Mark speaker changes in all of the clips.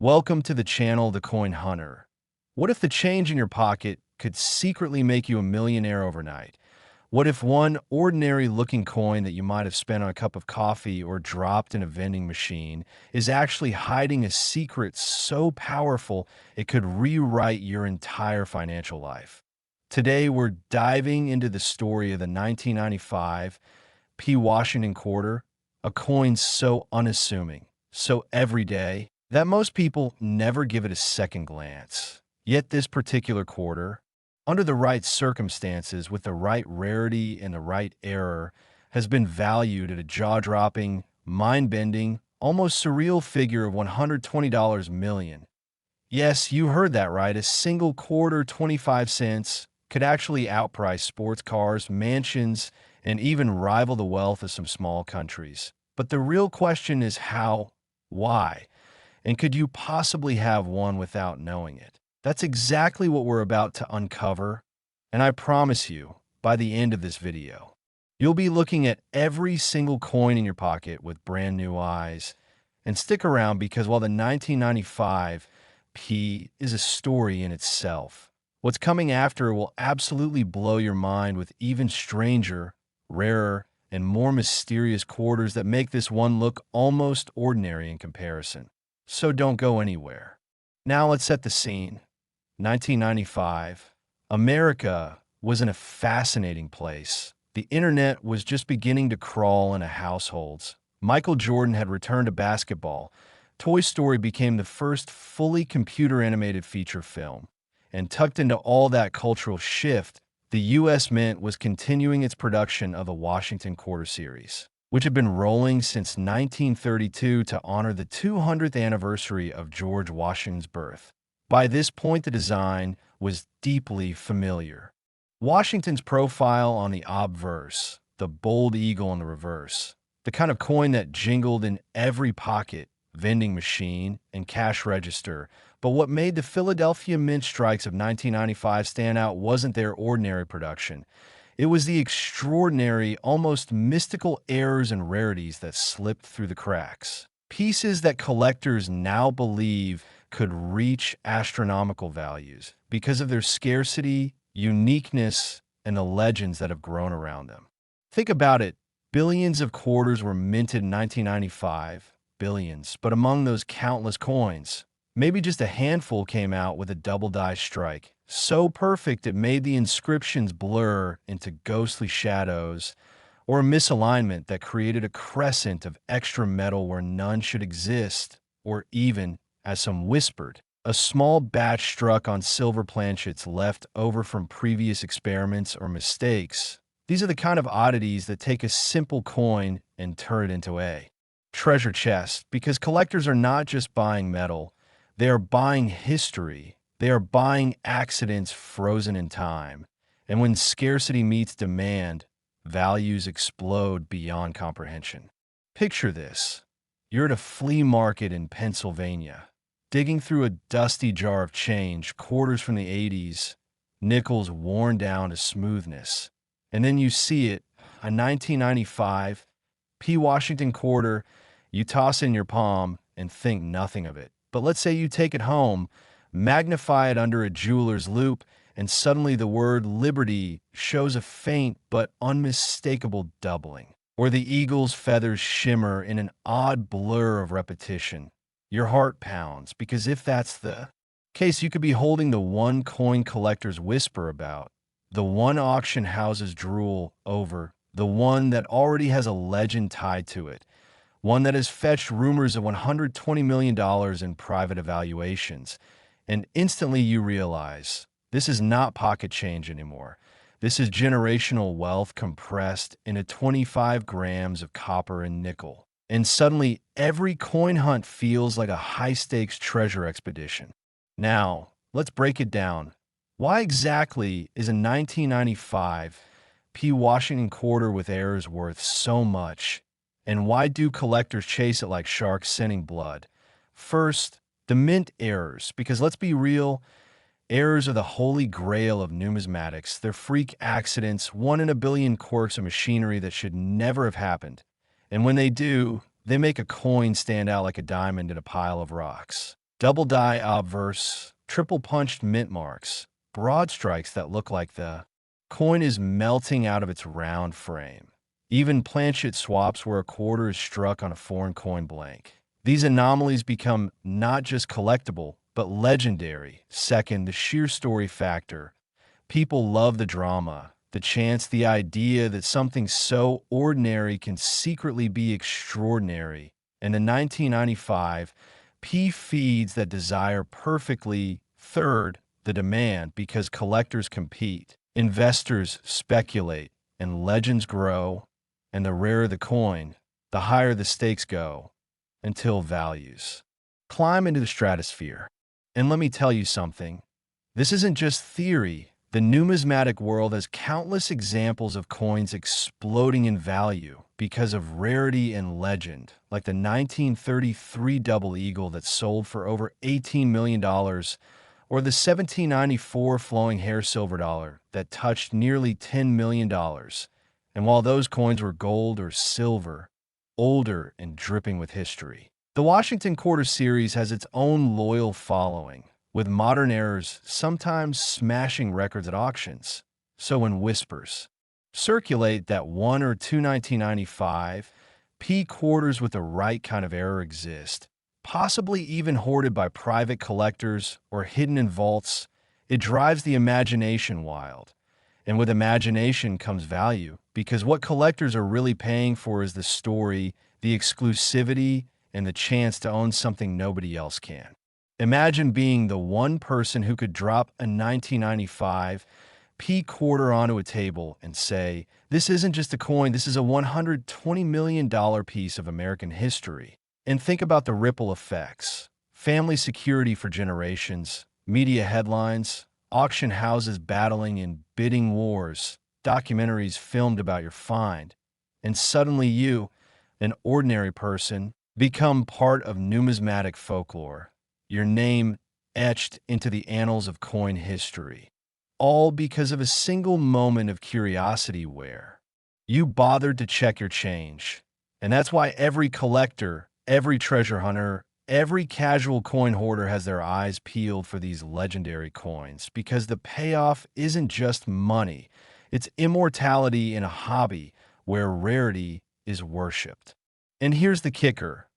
Speaker 1: Welcome to the channel, The Coin Hunter. What if the change in your pocket could secretly make you a millionaire overnight? What if one ordinary-looking coin that you might have spent on a cup of coffee or dropped in a vending machine is actually hiding a secret so powerful it could rewrite your entire financial life? Today, we're diving into the story of the 1995 P. Washington quarter, a coin so unassuming, so everyday, that most people never give it a second glance. Yet this particular quarter, under the right circumstances, with the right rarity and the right error, has been valued at a jaw-dropping, mind-bending, almost surreal figure of $120 million. Yes, you heard that right. A single quarter, 25 cents, could actually outprice sports cars, mansions, and even rival the wealth of some small countries. But the real question is how, why, and could you possibly have one without knowing it? That's exactly what we're about to uncover, and I promise you, by the end of this video, you'll be looking at every single coin in your pocket with brand new eyes. And stick around because while the 1995 P is a story in itself, what's coming after will absolutely blow your mind with even stranger, rarer, and more mysterious quarters that make this one look almost ordinary in comparison. So don't go anywhere. Now let's set the scene. 1995. America was in a fascinating place. The internet was just beginning to crawl into households. Michael Jordan had returned to basketball. Toy Story became the first fully computer-animated feature film. And tucked into all that cultural shift, the U.S. Mint was continuing its production of the Washington Quarter Series, which had been rolling since 1932 to honor the 200th anniversary of George Washington's birth. By this point, the design was deeply familiar. Washington's profile on the obverse, the bold eagle on the reverse, the kind of coin that jingled in every pocket, vending machine, and cash register. But what made the Philadelphia Mint strikes of 1995 stand out wasn't their ordinary production. It was the extraordinary, almost mystical errors and rarities that slipped through the cracks. Pieces that collectors now believe could reach astronomical values because of their scarcity, uniqueness, and the legends that have grown around them. Think about it. Billions of quarters were minted in 1995. Billions. But among those countless coins, maybe just a handful came out with a double die strike. So perfect it made the inscriptions blur into ghostly shadows, or a misalignment that created a crescent of extra metal where none should exist, or even, as some whispered, a small batch struck on silver planchets left over from previous experiments or mistakes. These are the kind of oddities that take a simple coin and turn it into a treasure chest, because collectors are not just buying metal, they are buying history. They are buying accidents frozen in time. And when scarcity meets demand, values explode beyond comprehension. Picture this. You're at a flea market in Pennsylvania, digging through a dusty jar of change, quarters from the 80s, nickels worn down to smoothness. And then you see it, a 1995 P. Washington quarter. You toss it in your palm and think nothing of it. But let's say you take it home, magnify it under a jeweler's loupe, and suddenly the word liberty shows a faint but unmistakable doubling, or the eagle's feathers shimmer in an odd blur of repetition. Your heart pounds, because if that's the case, you could be holding the one coin collectors whisper about, the one auction houses drool over, the one that already has a legend tied to it, one that has fetched rumors of $120 million in private evaluations. And instantly you realize, this is not pocket change anymore. This is generational wealth compressed into 25 grams of copper and nickel. And suddenly, every coin hunt feels like a high-stakes treasure expedition. Now, let's break it down. Why exactly is a 1995 P. Washington quarter with errors worth so much? And why do collectors chase it like sharks scenting blood? First, the mint errors, because let's be real, errors are the holy grail of numismatics. They're freak accidents, one in a billion quirks of machinery that should never have happened. And when they do, they make a coin stand out like a diamond in a pile of rocks. double die obverse, triple punched mint marks, broad strikes that look like the coin is melting out of its round frame. Even planchet swaps where a quarter is struck on a foreign coin blank. These anomalies become not just collectible, but legendary. Second, the sheer story factor. People love the drama, the chance, the idea that something so ordinary can secretly be extraordinary. And in 1995, P feeds that desire perfectly. Third, the demand, because collectors compete, investors speculate, and legends grow. And the rarer the coin, the higher the stakes go, until values climb into the stratosphere. And let me tell you something, this isn't just theory. The numismatic world has countless examples of coins exploding in value because of rarity and legend, like the 1933 double eagle that sold for over $18 million, or the 1794 flowing hair silver dollar that touched nearly $10 million. And while those coins were gold or silver, older and dripping with history, the Washington Quarter Series has its own loyal following, with modern errors sometimes smashing records at auctions. So when whispers circulate that one or two 1995 P quarters with the right kind of error exist, possibly even hoarded by private collectors or hidden in vaults, it drives the imagination wild. And with imagination comes value, because what collectors are really paying for is the story, the exclusivity, and the chance to own something nobody else can. Imagine being the one person who could drop a 1995 P quarter onto a table and say, this isn't just a coin, this is a $120 million piece of American history. And think about the ripple effects. Family security for generations, media headlines, auction houses battling in bidding wars, documentaries filmed about your find. And suddenly you, an ordinary person, become part of numismatic folklore, your name etched into the annals of coin history, all because of a single moment of curiosity where you bothered to check your change. And that's why every collector, every treasure hunter, every casual coin hoarder has their eyes peeled for these legendary coins, because the payoff isn't just money, it's immortality in a hobby where rarity is worshipped. And here's the kicker.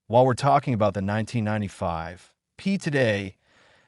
Speaker 1: While we're talking about the 1995 P today,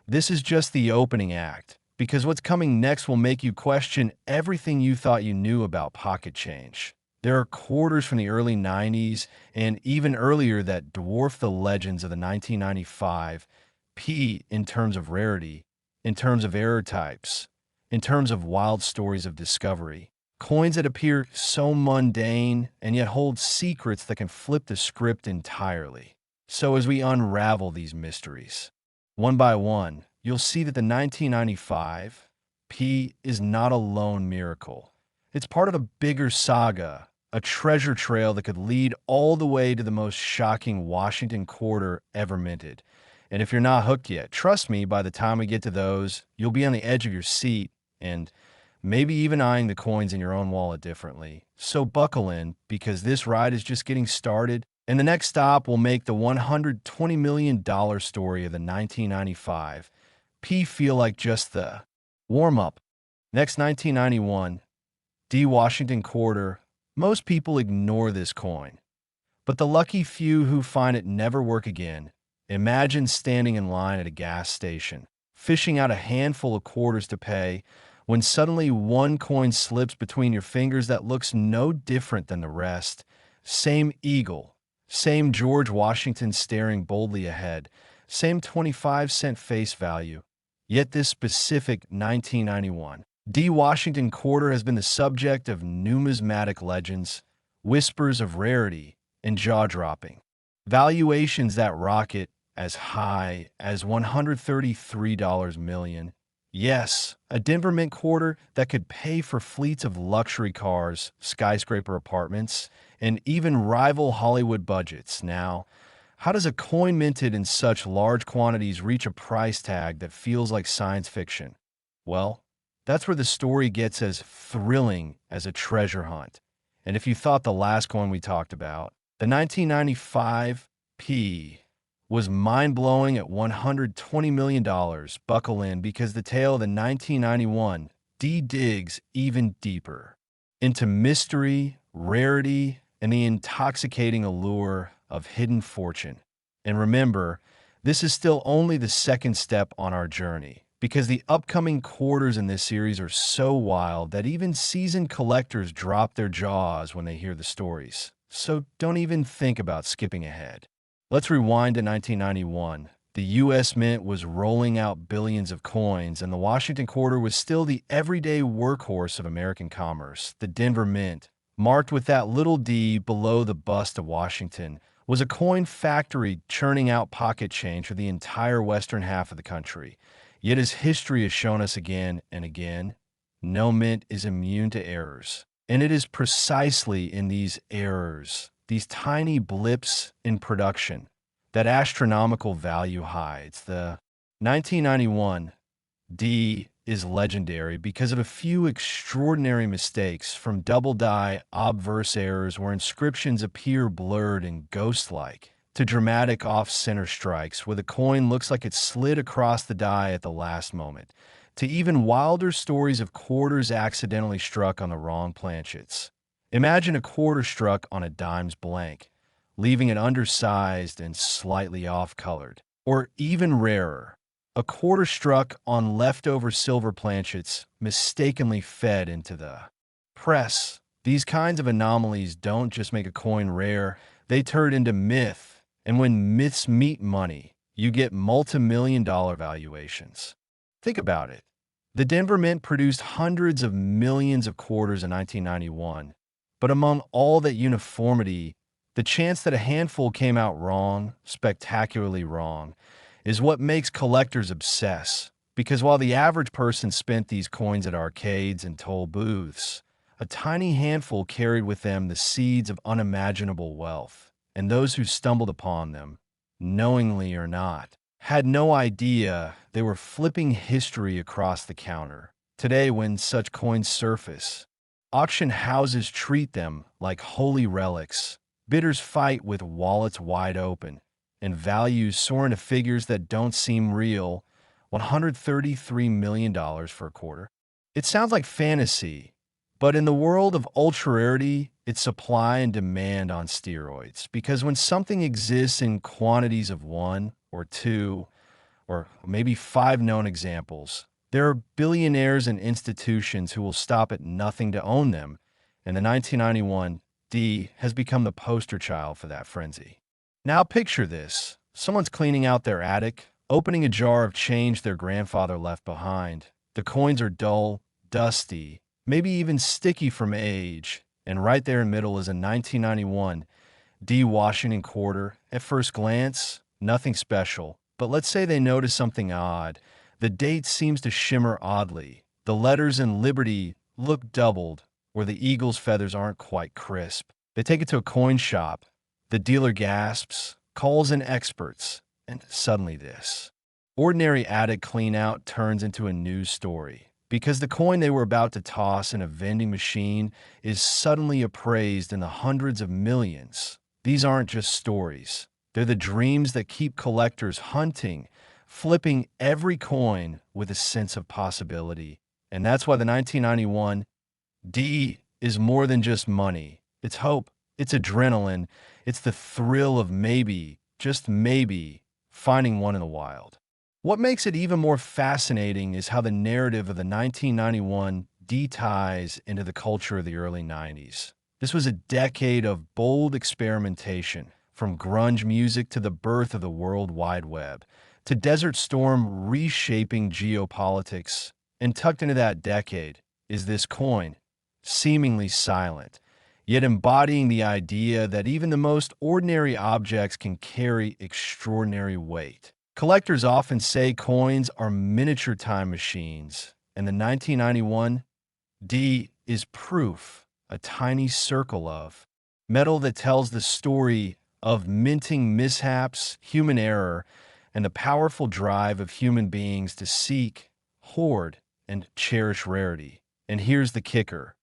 Speaker 1: this is just the opening act, because what's coming next will make you question everything you thought you knew about pocket change. There are quarters from the early 90s and even earlier that dwarf the legends of the 1995 P in terms of rarity, in terms of error types, in terms of wild stories of discovery. Coins that appear so mundane and yet hold secrets that can flip the script entirely. So as we unravel these mysteries, one by one, you'll see that the 1995 P is not a lone miracle. It's part of a bigger saga, a treasure trail that could lead all the way to the most shocking Washington quarter ever minted. And if you're not hooked yet, trust me, by the time we get to those, you'll be on the edge of your seat and maybe even eyeing the coins in your own wallet differently. So buckle in, because this ride is just getting started, and the next stop will make the $120 million story of the 1995 P feel like just the warm-up. Next, 1991, D Washington Quarter. Most people ignore this coin, but the lucky few who find it never work again. Imagine standing in line at a gas station, fishing out a handful of quarters to pay, when suddenly one coin slips between your fingers that looks no different than the rest. Same eagle, same George Washington staring boldly ahead, same 25-cent face value. Yet this specific 1991 D Washington Quarter has been the subject of numismatic legends, whispers of rarity, and jaw-dropping valuations that rocket as high as $133 million. Yes, a Denver Mint quarter that could pay for fleets of luxury cars, skyscraper apartments, and even rival Hollywood budgets. Now, how does a coin minted in such large quantities reach a price tag that feels like science fiction? Well, that's where the story gets as thrilling as a treasure hunt. And if you thought the last coin we talked about, the 1995 P, was mind-blowing at $120 million. Buckle in because the tale of the 1991 D digs even deeper into mystery, rarity, and the intoxicating allure of hidden fortune. And remember, this is still only the second step on our journey, because the upcoming quarters in this series are so wild that even seasoned collectors drop their jaws when they hear the stories. So don't even think about skipping ahead. Let's rewind to 1991. The U.S. Mint was rolling out billions of coins, and the Washington Quarter was still the everyday workhorse of American commerce. The Denver Mint, marked with that little D below the bust of Washington, was a coin factory churning out pocket change for the entire western half of the country. Yet as history has shown us again and again, no mint is immune to errors. And it is precisely in these errors, these tiny blips in production, that astronomical value hides. The 1991 D is legendary because of a few extraordinary mistakes, from double-die obverse errors where inscriptions appear blurred and ghost-like, to dramatic off-center strikes where the coin looks like it slid across the die at the last moment, to even wilder stories of quarters accidentally struck on the wrong planchets. Imagine a quarter struck on a dime's blank, leaving it undersized and slightly off-colored. Or even rarer, a quarter struck on leftover silver planchets mistakenly fed into the press. These kinds of anomalies don't just make a coin rare, they turn it into myth. And when myths meet money, you get multi-million-dollar valuations. Think about it. The Denver Mint produced hundreds of millions of quarters in 1991, but among all that uniformity, the chance that a handful came out wrong, spectacularly wrong, is what makes collectors obsess. Because while the average person spent these coins at arcades and toll booths, a tiny handful carried with them the seeds of unimaginable wealth. And those who stumbled upon them, knowingly or not, had no idea they were flipping history across the counter. Today, when such coins surface, auction houses treat them like holy relics. Bidders fight with wallets wide open, and values soar into figures that don't seem real. $133 million for a quarter. It sounds like fantasy, but in the world of ultra-rarity, it's supply and demand on steroids. Because when something exists in quantities of one or two, or maybe five known examples, there are billionaires and institutions who will stop at nothing to own them, and the 1991 D has become the poster child for that frenzy. Now picture this. Someone's cleaning out their attic, opening a jar of change their grandfather left behind. The coins are dull, dusty, maybe even sticky from age, and right there in the middle is a 1991 D Washington quarter. At first glance, nothing special, but let's say they notice something odd. The date seems to shimmer oddly. The letters in Liberty look doubled, where the eagle's feathers aren't quite crisp. They take it to a coin shop. The dealer gasps, calls in experts, and suddenly this. Ordinary attic clean-out turns into a news story, because the coin they were about to toss in a vending machine is suddenly appraised in the hundreds of millions. These aren't just stories. They're the dreams that keep collectors hunting, flipping every coin with a sense of possibility. And that's why the 1991 D is more than just money. It's hope, it's adrenaline, it's the thrill of maybe, just maybe, finding one in the wild. What makes it even more fascinating is how the narrative of the 1991 D ties into the culture of the early 90s. This was a decade of bold experimentation, from grunge music to the birth of the World Wide Web, to Desert Storm reshaping geopolitics. And tucked into that decade is this coin, seemingly silent, yet embodying the idea that even the most ordinary objects can carry extraordinary weight. Collectors often say coins are miniature time machines, and the 1991 D is proof, a tiny circle of metal that tells the story of minting mishaps, human error, and the powerful drive of human beings to seek, hoard, and cherish rarity. And here's the kicker.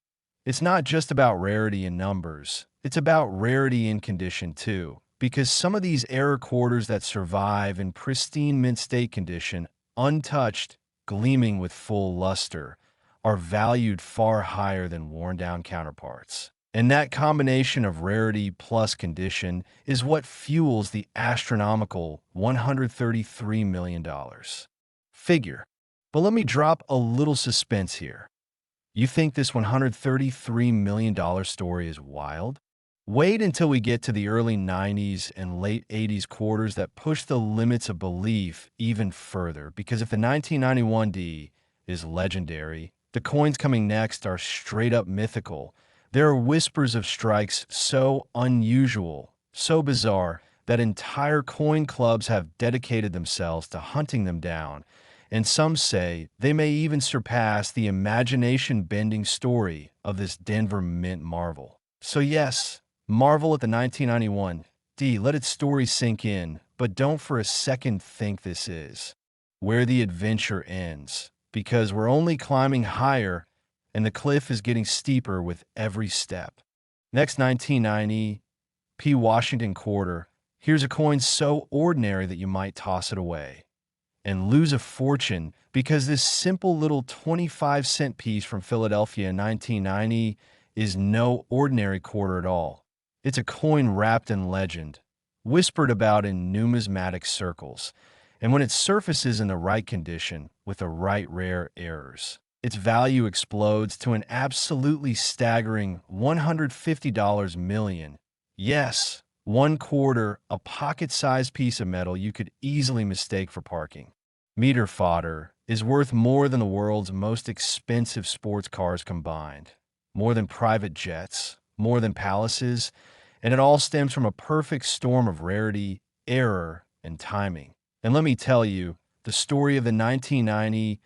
Speaker 1: It's not just about rarity in numbers. It's about rarity in condition, too. because some of these error quarters that survive in pristine mint state condition, untouched, gleaming with full luster, are valued far higher than worn-down counterparts. And that combination of rarity plus condition is what fuels the astronomical $133 million figure. But let me drop a little suspense here. You think this $133 million story is wild? Wait until we get to the early 90s and late 80s quarters that push the limits of belief even further, because if the 1991 D is legendary, the coins coming next are straight up mythical. There are whispers of strikes so unusual, so bizarre, that entire coin clubs have dedicated themselves to hunting them down, and some say they may even surpass the imagination-bending story of this Denver Mint marvel. So yes, marvel at the 1991 D, let its story sink in, but don't for a second think this is where the adventure ends, because we're only climbing higher and the cliff is getting steeper with every step. Next, 1990 P Washington quarter. Here's a coin so ordinary that you might toss it away and lose a fortune, because this simple little 25-cent piece from Philadelphia in 1990 is no ordinary quarter at all. It's a coin wrapped in legend, whispered about in numismatic circles, and when it surfaces in the right condition with the right rare errors, its value explodes to an absolutely staggering $150 million. Yes, one quarter, a pocket-sized piece of metal you could easily mistake for parking meter fodder, is worth more than the world's most expensive sports cars combined, more than private jets, more than palaces, and it all stems from a perfect storm of rarity, error, and timing. And let me tell you, the story of the 1990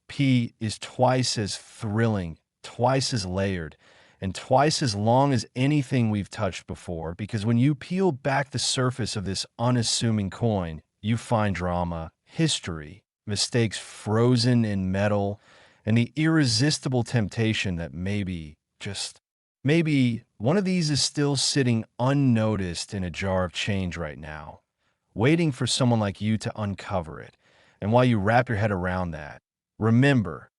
Speaker 1: P is twice as thrilling, twice as layered, and twice as long as anything we've touched before, because when you peel back the surface of this unassuming coin, you find drama, history, mistakes frozen in metal, and the irresistible temptation that maybe, just maybe, one of these is still sitting unnoticed in a jar of change right now, waiting for someone like you to uncover it. And while you wrap your head around that, remember,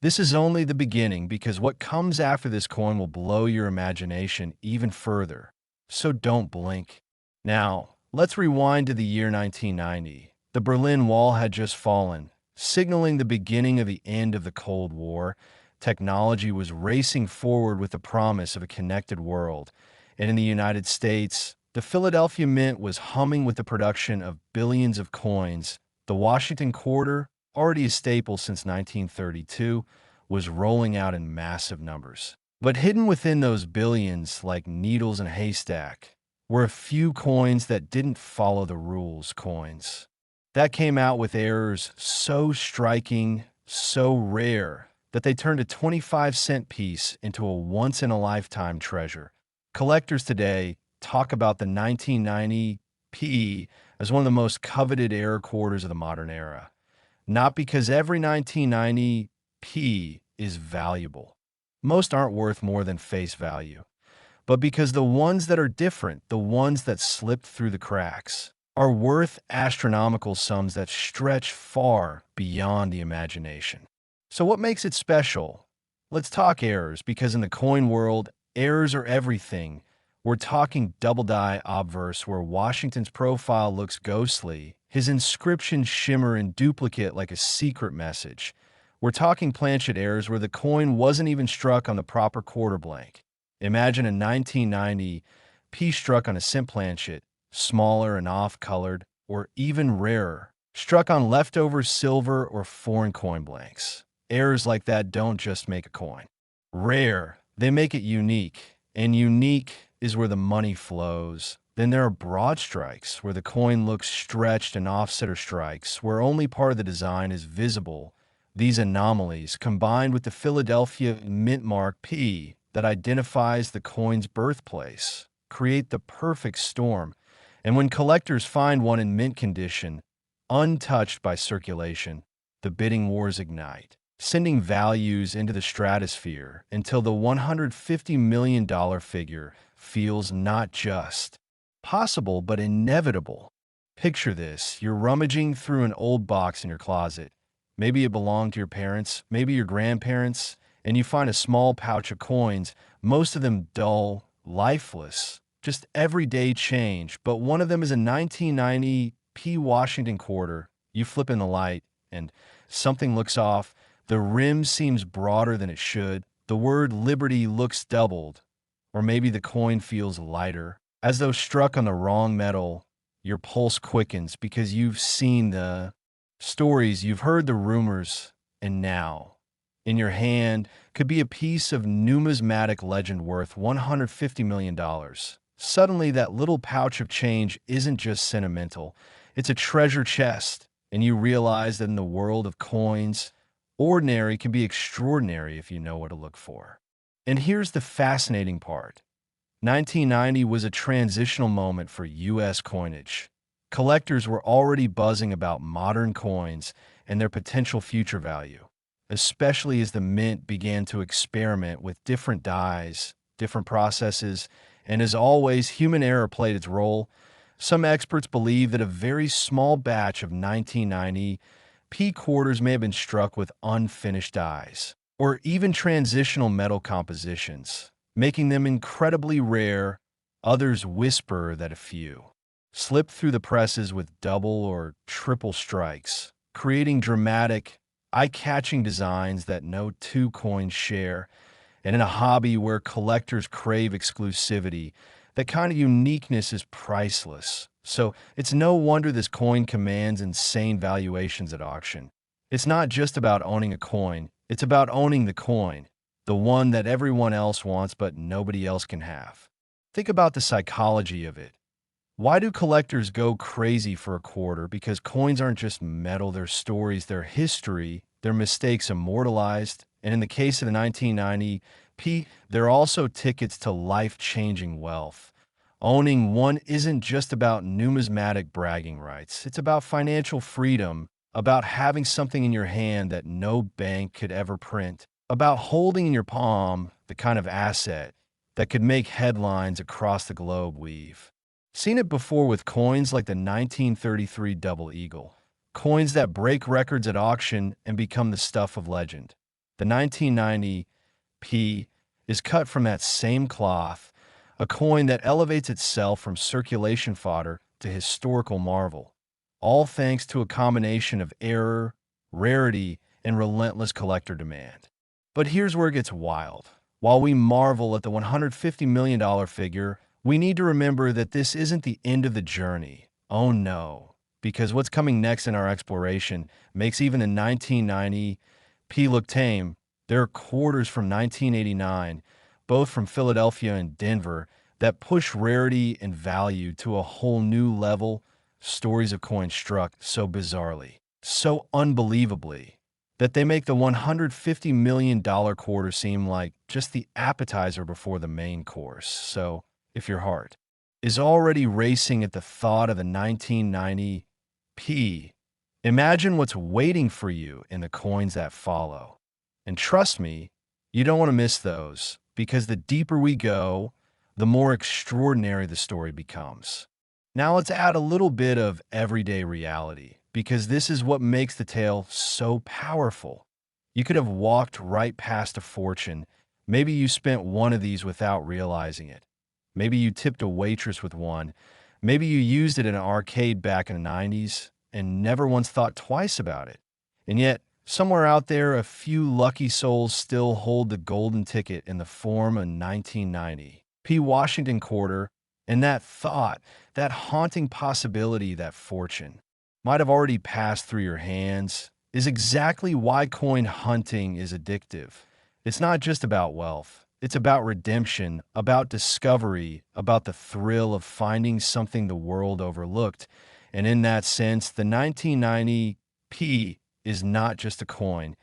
Speaker 1: this is only the beginning, because what comes after this coin will blow your imagination even further. So don't blink. Now, let's rewind to the year 1990. The Berlin Wall had just fallen, signaling the beginning of the end of the Cold War. Technology was racing forward with the promise of a connected world. And in the United States, the Philadelphia Mint was humming with the production of billions of coins. The Washington quarter, already a staple since 1932, was rolling out in massive numbers. But hidden within those billions, like needles in a haystack, were a few coins that didn't follow the rules, coins that came out with errors so striking, so rare, that they turned a 25-cent piece into a once-in-a-lifetime treasure. Collectors today talk about the 1990 P as one of the most coveted error quarters of the modern era. Not because every 1990 P is valuable. Most aren't worth more than face value. But because the ones that are different, the ones that slipped through the cracks, are worth astronomical sums that stretch far beyond the imagination. So what makes it special? Let's talk errors, because in the coin world, errors are everything. We're talking double die obverse, where Washington's profile looks ghostly, his inscriptions shimmer in duplicate like a secret message. We're talking planchet errors, where the coin wasn't even struck on the proper quarter blank. Imagine a 1990 P struck on a cent planchet, smaller and off-colored, or even rarer, struck on leftover silver or foreign coin blanks. Errors like that don't just make a coin rare, they make it unique, and unique is where the money flows. Then there are broad strikes, where the coin looks stretched, and offsetter strikes, where only part of the design is visible. These anomalies, combined with the Philadelphia Mint Mark P that identifies the coin's birthplace, create the perfect storm. And when collectors find one in mint condition, untouched by circulation, the bidding wars ignite, sending values into the stratosphere until the $150 million figure feels not just possible but inevitable. Picture this. You're rummaging through an old box in your closet. Maybe it belonged to your parents, maybe your grandparents, and you find a small pouch of coins, most of them dull, lifeless, just everyday change. But one of them is a 1990 P. Washington quarter. You flip in the light, and something looks off. The rim seems broader than it should. The word liberty looks doubled. Or maybe the coin feels lighter, as though struck on the wrong metal. Your pulse quickens because you've seen the stories, you've heard the rumors, and now, in your hand, could be a piece of numismatic legend worth $150 million. Suddenly, that little pouch of change isn't just sentimental, it's a treasure chest, and you realize that in the world of coins, ordinary can be extraordinary if you know what to look for. And here's the fascinating part. 1990 was a transitional moment for U.S. coinage. Collectors were already buzzing about modern coins and their potential future value, especially as the mint began to experiment with different dyes, different processes, and as always, human error played its role. Some experts believe that a very small batch of 1990 P quarters may have been struck with unfinished dyes, or even transitional metal compositions, making them incredibly rare. Others whisper that a few slipped through the presses with double or triple strikes, creating dramatic, eye-catching designs that no two coins share. And in a hobby where collectors crave exclusivity, that kind of uniqueness is priceless. So it's no wonder this coin commands insane valuations at auction. It's not just about owning a coin, it's about owning the coin, the one that everyone else wants but nobody else can have. Think about the psychology of it. Why do collectors go crazy for a quarter? Because coins aren't just metal, they're stories, they're history, their mistakes immortalized, and in the case of the 1990 P, they're also tickets to life-changing wealth. Owning one isn't just about numismatic bragging rights. It's about financial freedom, about having something in your hand that no bank could ever print, about holding in your palm the kind of asset that could make headlines across the globe weave. Seen it before with coins like the 1933 Double Eagle, coins that break records at auction and become the stuff of legend. The 1990 P is cut from that same cloth, a coin that elevates itself from circulation fodder to historical marvel, all thanks to a combination of error, rarity, and relentless collector demand. But here's where it gets wild. While we marvel at the $150 million figure, we need to remember that this isn't the end of the journey. Oh no, because what's coming next in our exploration makes even the 1990 P look tame. There are quarters from 1989, both from Philadelphia and Denver, that push rarity and value to a whole new level. Stories of coins struck so bizarrely, so unbelievably, that they make the $150 million quarter seem like just the appetizer before the main course. So, if your heart is already racing at the thought of the 1990 P, imagine what's waiting for you in the coins that follow. And trust me, you don't want to miss those, because the deeper we go, the more extraordinary the story becomes. Now let's add a little bit of everyday reality, because this is what makes the tale so powerful. You could have walked right past a fortune. Maybe you spent one of these without realizing it. Maybe you tipped a waitress with one. Maybe you used it in an arcade back in the 90s and never once thought twice about it. And yet, somewhere out there, a few lucky souls still hold the golden ticket in the form of 1990 P. Washington quarter, and that thought, that haunting possibility that fortune might have already passed through your hands, is exactly why coin hunting is addictive. It's not just about wealth. It's about redemption, about discovery, about the thrill of finding something the world overlooked. And in that sense, the 1990 P is not just a coin.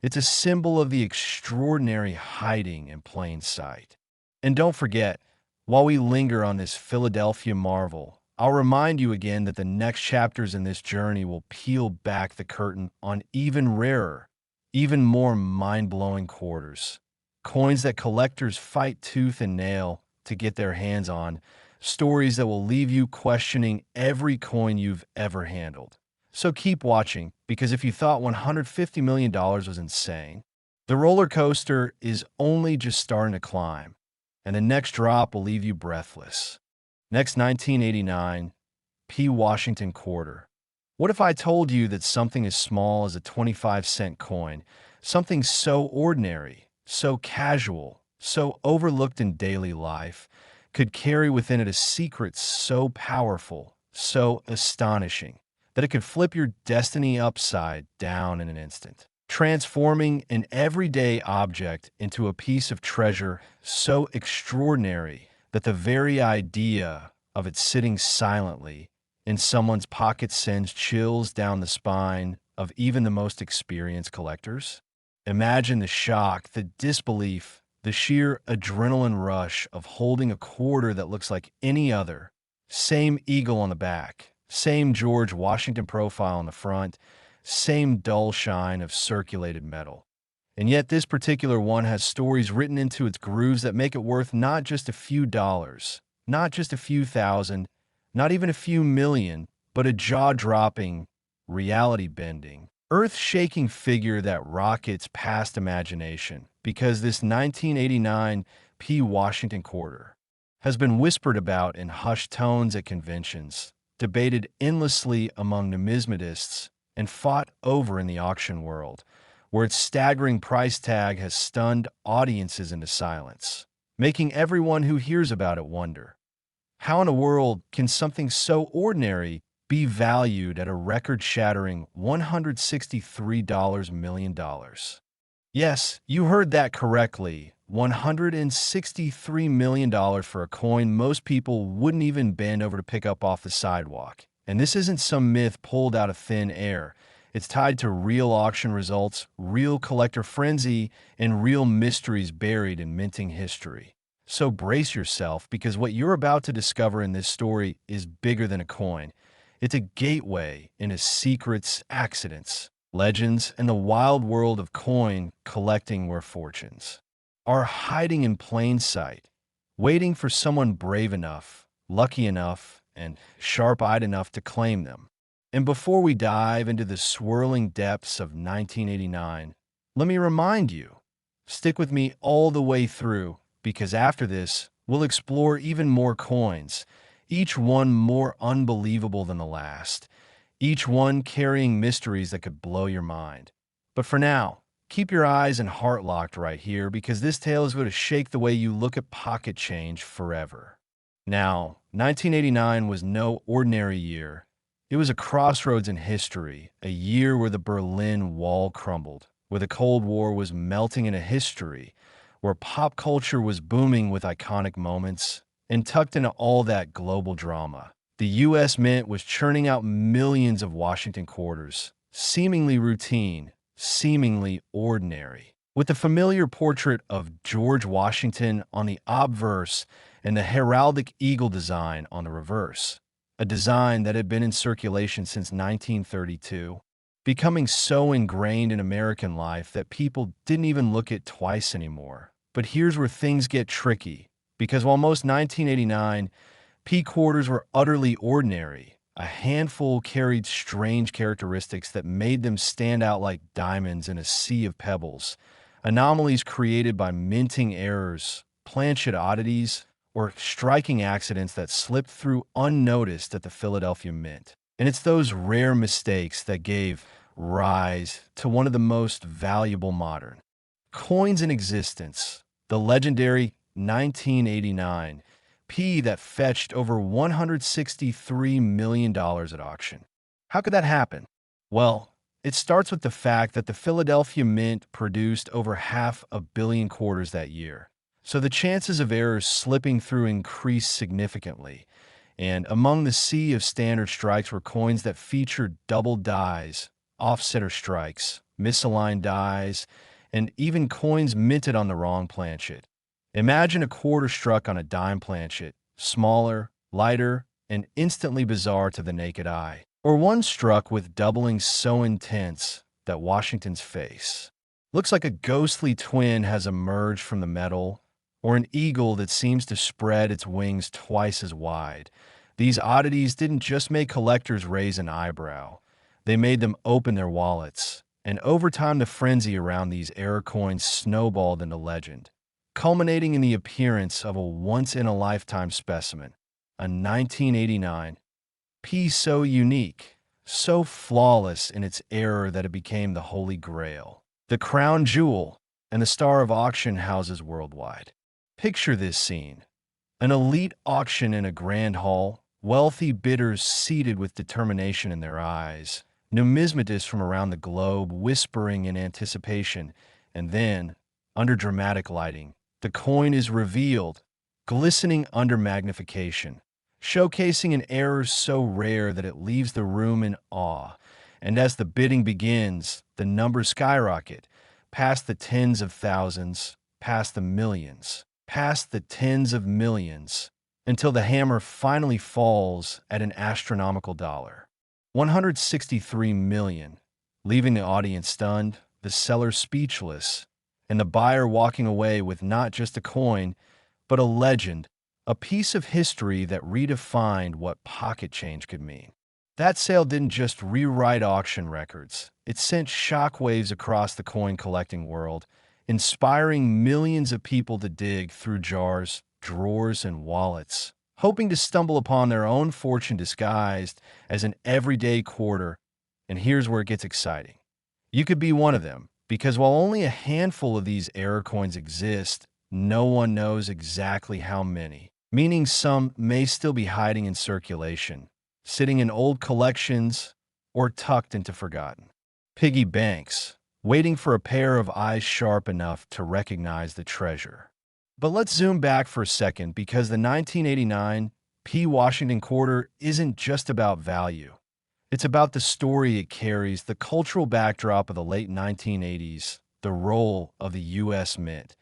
Speaker 1: It's a symbol of the extraordinary hiding in plain sight. And don't forget, while we linger on this Philadelphia marvel, I'll remind you again that the next chapters in this journey will peel back the curtain on even rarer, even more mind-blowing quarters. Coins that collectors fight tooth and nail to get their hands on, Stories that will leave you questioning every coin you've ever handled. So keep watching, because if you thought $150 million was insane, the roller coaster is only just starting to climb, and the next drop will leave you breathless. Next, 1989, P. Washington quarter. What if I told you that something as small as a 25-cent coin, something so ordinary, so casual, so overlooked in daily life, could carry within it a secret so powerful, so astonishing, that it could flip your destiny upside down in an instant, transforming an everyday object into a piece of treasure so extraordinary that the very idea of it sitting silently in someone's pocket sends chills down the spine of even the most experienced collectors? Imagine the shock, the disbelief, the sheer adrenaline rush of holding a quarter that looks like any other. Same eagle on the back, same George Washington profile on the front, same dull shine of circulated metal. And yet this particular one has stories written into its grooves that make it worth not just a few dollars, not just a few thousand, not even a few million, but a jaw-dropping, reality-bending, earth-shaking figure that rockets past imagination, because this 1989 P. Washington quarter has been whispered about in hushed tones at conventions, debated endlessly among numismatists, and fought over in the auction world, where its staggering price tag has stunned audiences into silence, making everyone who hears about it wonder, how in the world can something so ordinary be valued at a record-shattering $163 million? Yes, you heard that correctly. $163 million for a coin most people wouldn't even bend over to pick up off the sidewalk. And this isn't some myth pulled out of thin air. It's tied to real auction results, real collector frenzy, and real mysteries buried in minting history. So brace yourself, because what you're about to discover in this story is bigger than a coin. It's a gateway into secrets, accidents, legends, and the wild world of coin collecting, where fortunes are hiding in plain sight, waiting for someone brave enough, lucky enough, and sharp-eyed enough to claim them. And before we dive into the swirling depths of 1989, let me remind you, stick with me all the way through, because after this, we'll explore even more coins, each one more unbelievable than the last, each one carrying mysteries that could blow your mind. But for now, keep your eyes and heart locked right here, because this tale is going to shake the way you look at pocket change forever. Now, 1989 was no ordinary year. It was a crossroads in history, a year where the Berlin Wall crumbled, where the Cold War was melting into history, where pop culture was booming with iconic moments, and tucked into all that global drama, the U.S. Mint was churning out millions of Washington quarters, seemingly routine, seemingly ordinary, with the familiar portrait of George Washington on the obverse and the heraldic eagle design on the reverse, a design that had been in circulation since 1932, becoming so ingrained in American life that people didn't even look at twice anymore. But here's where things get tricky, because while most 1989 P quarters were utterly ordinary, a handful carried strange characteristics that made them stand out like diamonds in a sea of pebbles, anomalies created by minting errors, planchet oddities, or striking accidents that slipped through unnoticed at the Philadelphia Mint. And it's those rare mistakes that gave rise to one of the most valuable modern coins in existence, the legendary 1989 P that fetched over $163 million at auction. How could that happen? Well, it starts with the fact that the Philadelphia Mint produced over 500 million quarters that year. So the chances of errors slipping through increased significantly. And among the sea of standard strikes were coins that featured double dies, offsetter strikes, misaligned dies, and even coins minted on the wrong planchet. Imagine a quarter struck on a dime planchet, smaller, lighter, and instantly bizarre to the naked eye. Or one struck with doubling so intense that Washington's face looks like a ghostly twin has emerged from the metal, or an eagle that seems to spread its wings twice as wide. These oddities didn't just make collectors raise an eyebrow, they made them open their wallets. And over time, the frenzy around these error coins snowballed into legend, culminating in the appearance of a once-in-a-lifetime specimen, a 1989 piece so unique, so flawless in its error that it became the Holy Grail, the crown jewel, and the star of auction houses worldwide. Picture this scene: an elite auction in a grand hall, wealthy bidders seated with determination in their eyes, numismatists from around the globe whispering in anticipation, and then, under dramatic lighting, the coin is revealed, glistening under magnification, showcasing an error so rare that it leaves the room in awe. And as the bidding begins, the numbers skyrocket, past the tens of thousands, past the millions, past the tens of millions, until the hammer finally falls at an astronomical dollar. 163 million, leaving the audience stunned, the seller speechless, and the buyer walking away with not just a coin, but a legend, a piece of history that redefined what pocket change could mean. That sale didn't just rewrite auction records, it sent shockwaves across the coin collecting world, inspiring millions of people to dig through jars, drawers, and wallets, hoping to stumble upon their own fortune disguised as an everyday quarter. And here's where it gets exciting. You could be one of them, because while only a handful of these error coins exist, no one knows exactly how many, meaning some may still be hiding in circulation, sitting in old collections, or tucked into forgotten piggy banks, waiting for a pair of eyes sharp enough to recognize the treasure. But let's zoom back for a second, because the 1989 P. Washington quarter isn't just about value. It's about the story it carries, the cultural backdrop of the late 1980s, the role of the U.S. Mint,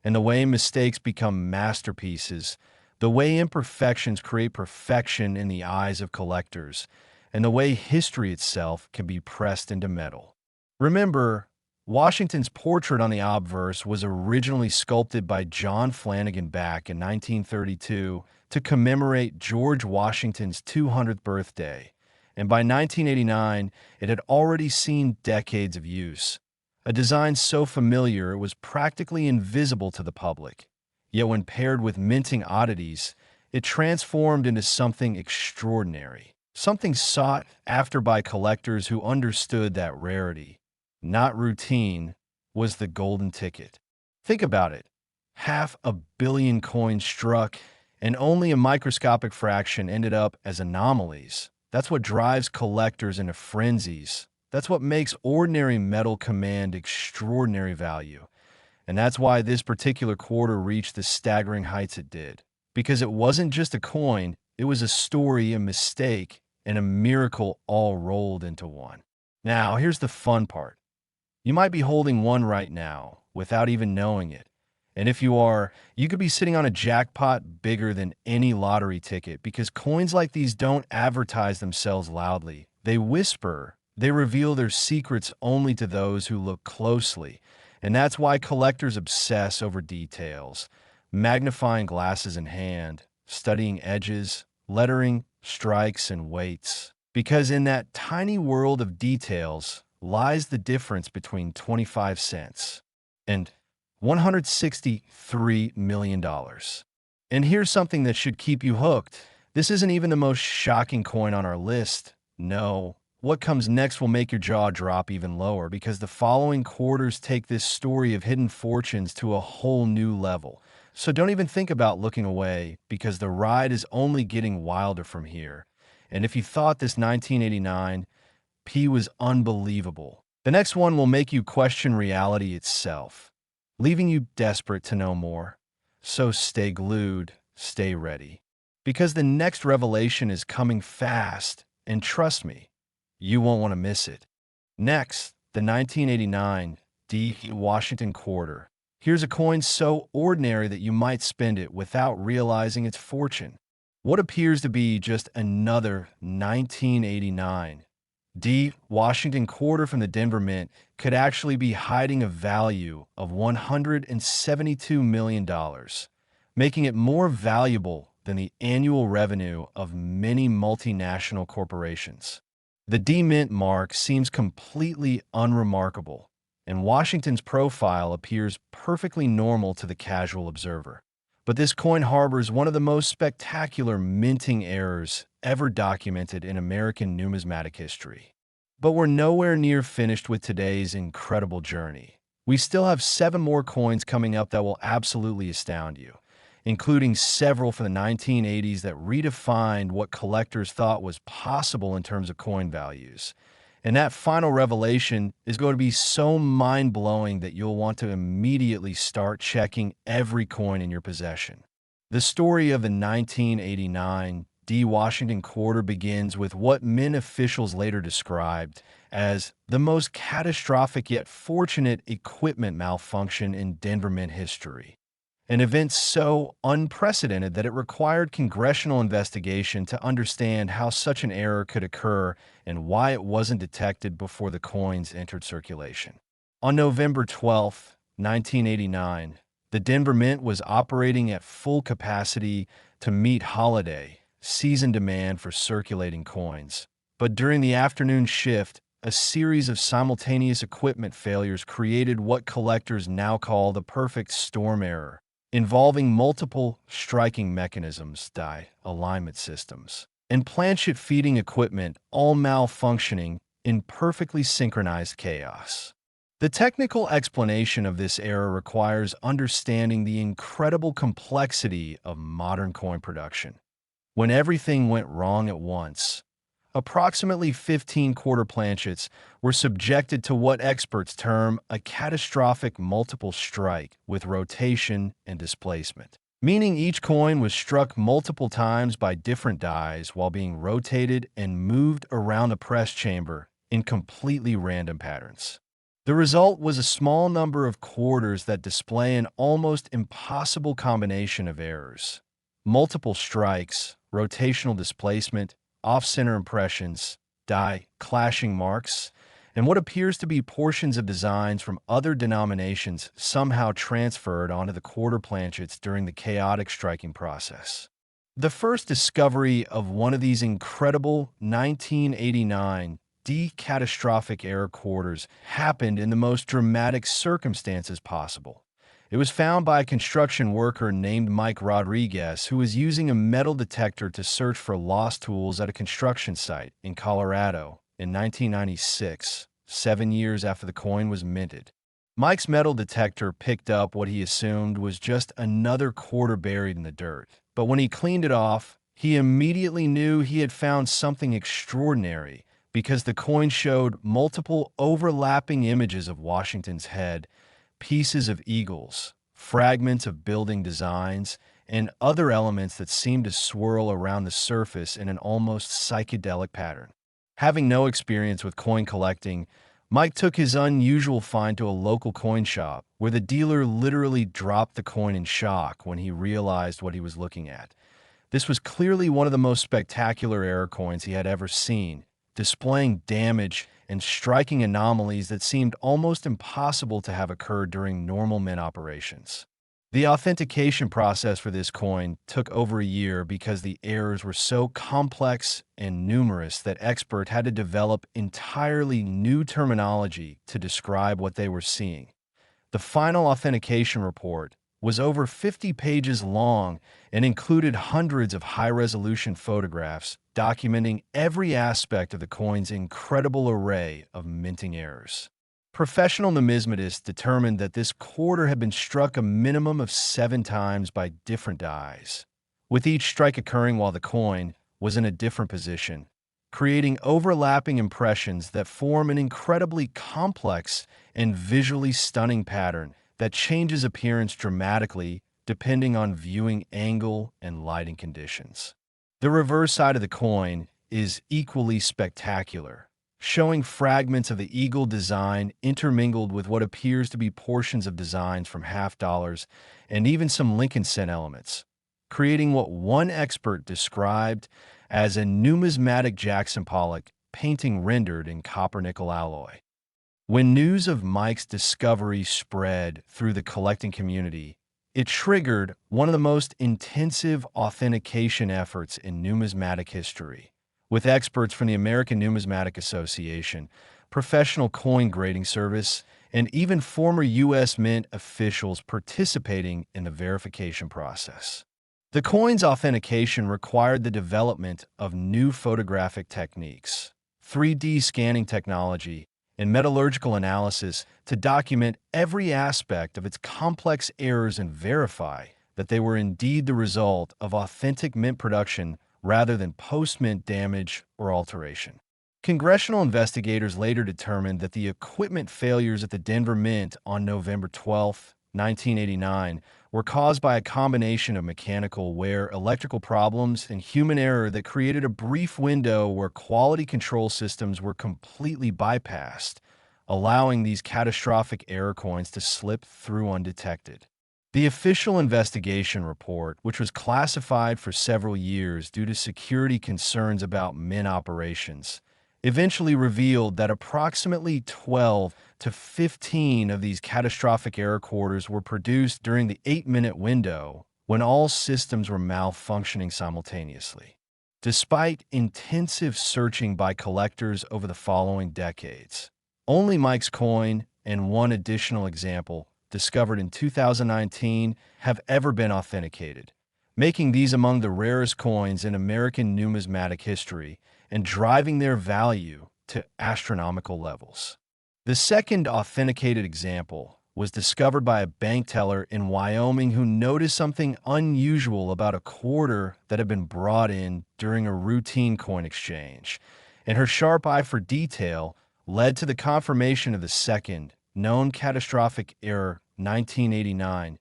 Speaker 1: and the way mistakes become masterpieces, the way imperfections create perfection in the eyes of collectors, and the way history itself can be pressed into metal. Remember, Washington's portrait on the obverse was originally sculpted by John Flanagan back in 1932 to commemorate George Washington's 200th birthday, and by 1989, it had already seen decades of use. A design so familiar it was practically invisible to the public. Yet when paired with minting oddities, it transformed into something extraordinary, something sought after by collectors who understood that rarity, not routine, was the golden ticket. Think about it. 500 million coins struck, and only a microscopic fraction ended up as anomalies. That's what drives collectors into frenzies. That's what makes ordinary metal command extraordinary value. And that's why this particular quarter reached the staggering heights it did. Because it wasn't just a coin, it was a story, a mistake, and a miracle all rolled into one. Now, here's the fun part. You might be holding one right now without even knowing it. And if you are, you could be sitting on a jackpot bigger than any lottery ticket, because coins like these don't advertise themselves loudly. They whisper. They reveal their secrets only to those who look closely. And that's why collectors obsess over details, magnifying glasses in hand, studying edges, lettering, strikes, and weights. Because in that tiny world of details lies the difference between 25 cents and $163 million. And here's something that should keep you hooked. This isn't even the most shocking coin on our list. No. What comes next will make your jaw drop even lower, because the following quarters take this story of hidden fortunes to a whole new level. So don't even think about looking away, because the ride is only getting wilder from here. And if you thought this 1989 P was unbelievable, the next one will make you question reality itself, leaving you desperate to know more. So stay glued, stay ready, because the next revelation is coming fast, and trust me, you won't want to miss it. Next, the 1989 D. Washington quarter. Here's a coin so ordinary that you might spend it without realizing its fortune. What appears to be just another 1989 D. Washington quarter from the Denver Mint could actually be hiding a value of $172 million, making it more valuable than the annual revenue of many multinational corporations. The D Mint mark seems completely unremarkable, and Washington's profile appears perfectly normal to the casual observer. But this coin harbors one of the most spectacular minting errors ever documented in American numismatic history. But we're nowhere near finished with today's incredible journey. We still have 7 more coins coming up that will absolutely astound you, including several from the 1980s that redefined what collectors thought was possible in terms of coin values. And that final revelation is going to be so mind-blowing that you'll want to immediately start checking every coin in your possession. The story of the 1989 D. Washington quarter begins with what Mint officials later described as the most catastrophic yet fortunate equipment malfunction in Denver Mint history. An event so unprecedented that it required congressional investigation to understand how such an error could occur and why it wasn't detected before the coins entered circulation. On November 12, 1989, the Denver Mint was operating at full capacity to meet holiday season demand for circulating coins. But during the afternoon shift, a series of simultaneous equipment failures created what collectors now call the perfect storm error, involving multiple striking mechanisms, die alignment systems, and planchet feeding equipment all malfunctioning in perfectly synchronized chaos. The technical explanation of this error requires understanding the incredible complexity of modern coin production. When everything went wrong at once, approximately 15 quarter planchets were subjected to what experts term a catastrophic multiple strike with rotation and displacement, meaning each coin was struck multiple times by different dies while being rotated and moved around the press chamber in completely random patterns. The result was a small number of quarters that display an almost impossible combination of errors: multiple strikes, rotational displacement, off-center impressions, die clashing marks, and what appears to be portions of designs from other denominations somehow transferred onto the quarter planchets during the chaotic striking process. The first discovery of one of these incredible 1989 catastrophic error quarters happened in the most dramatic circumstances possible. It was found by a construction worker named Mike Rodriguez, who was using a metal detector to search for lost tools at a construction site in Colorado in 1996, 7 years after the coin was minted. Mike's metal detector picked up what he assumed was just another quarter buried in the dirt. But when he cleaned it off, he immediately knew he had found something extraordinary, because the coin showed multiple overlapping images of Washington's head, pieces of eagles, fragments of building designs, and other elements that seemed to swirl around the surface in an almost psychedelic pattern. Having no experience with coin collecting, Mike took his unusual find to a local coin shop, where the dealer literally dropped the coin in shock when he realized what he was looking at. This was clearly one of the most spectacular error coins he had ever seen, displaying damage and striking anomalies that seemed almost impossible to have occurred during normal mint operations. The authentication process for this coin took over a year because the errors were so complex and numerous that experts had to develop entirely new terminology to describe what they were seeing. The final authentication report was over 50 pages long and included hundreds of high-resolution photographs documenting every aspect of the coin's incredible array of minting errors. Professional numismatists determined that this quarter had been struck a minimum of 7 times by different dies, with each strike occurring while the coin was in a different position, creating overlapping impressions that form an incredibly complex and visually stunning pattern that changes appearance dramatically depending on viewing angle and lighting conditions. The reverse side of the coin is equally spectacular, showing fragments of the eagle design intermingled with what appears to be portions of designs from half dollars and even some Lincoln cent elements, creating what one expert described as a numismatic Jackson Pollock painting rendered in copper-nickel alloy. When news of Mike's discovery spread through the collecting community, it triggered one of the most intensive authentication efforts in numismatic history, with experts from the American Numismatic Association, professional coin grading service, and even former U.S. Mint officials participating in the verification process. The coin's authentication required the development of new photographic techniques, 3D scanning technology, and metallurgical analysis to document every aspect of its complex errors and verify that they were indeed the result of authentic mint production rather than post-mint damage or alteration. Congressional investigators later determined that the equipment failures at the Denver Mint on November 12, 1989, were caused by a combination of mechanical wear, electrical problems, and human error that created a brief window where quality control systems were completely bypassed, allowing these catastrophic error coins to slip through undetected. The official investigation report, which was classified for several years due to security concerns about mint operations, eventually revealed that approximately 12 to 15 of these catastrophic error quarters were produced during the 8-minute window when all systems were malfunctioning simultaneously. Despite intensive searching by collectors over the following decades, only Mike's coin and one additional example, discovered in 2019, have ever been authenticated, making these among the rarest coins in American numismatic history and driving their value to astronomical levels. The second authenticated example was discovered by a bank teller in Wyoming who noticed something unusual about a quarter that had been brought in during a routine coin exchange, and her sharp eye for detail led to the confirmation of the second, known catastrophic error, 1989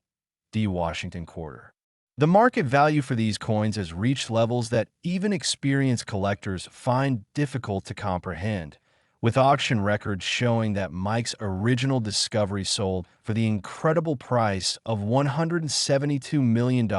Speaker 1: D. Washington quarter. The market value for these coins has reached levels that even experienced collectors find difficult to comprehend, with auction records showing that Mike's original discovery sold for the incredible price of $172 million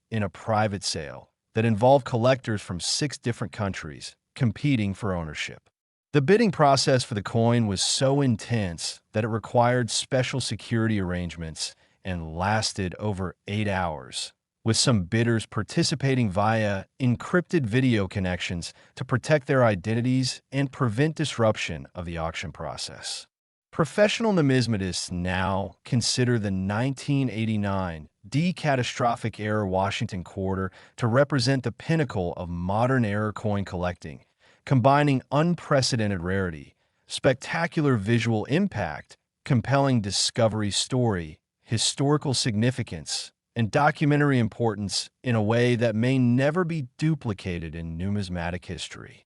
Speaker 1: in a private sale that involved collectors from 6 different countries competing for ownership. The bidding process for the coin was so intense that it required special security arrangements and lasted over 8 hours, with some bidders participating via encrypted video connections to protect their identities and prevent disruption of the auction process. Professional numismatists now consider the 1989 D catastrophic error Washington quarter to represent the pinnacle of modern error coin collecting, combining unprecedented rarity, spectacular visual impact, compelling discovery story, historical significance, and documentary importance in a way that may never be duplicated in numismatic history.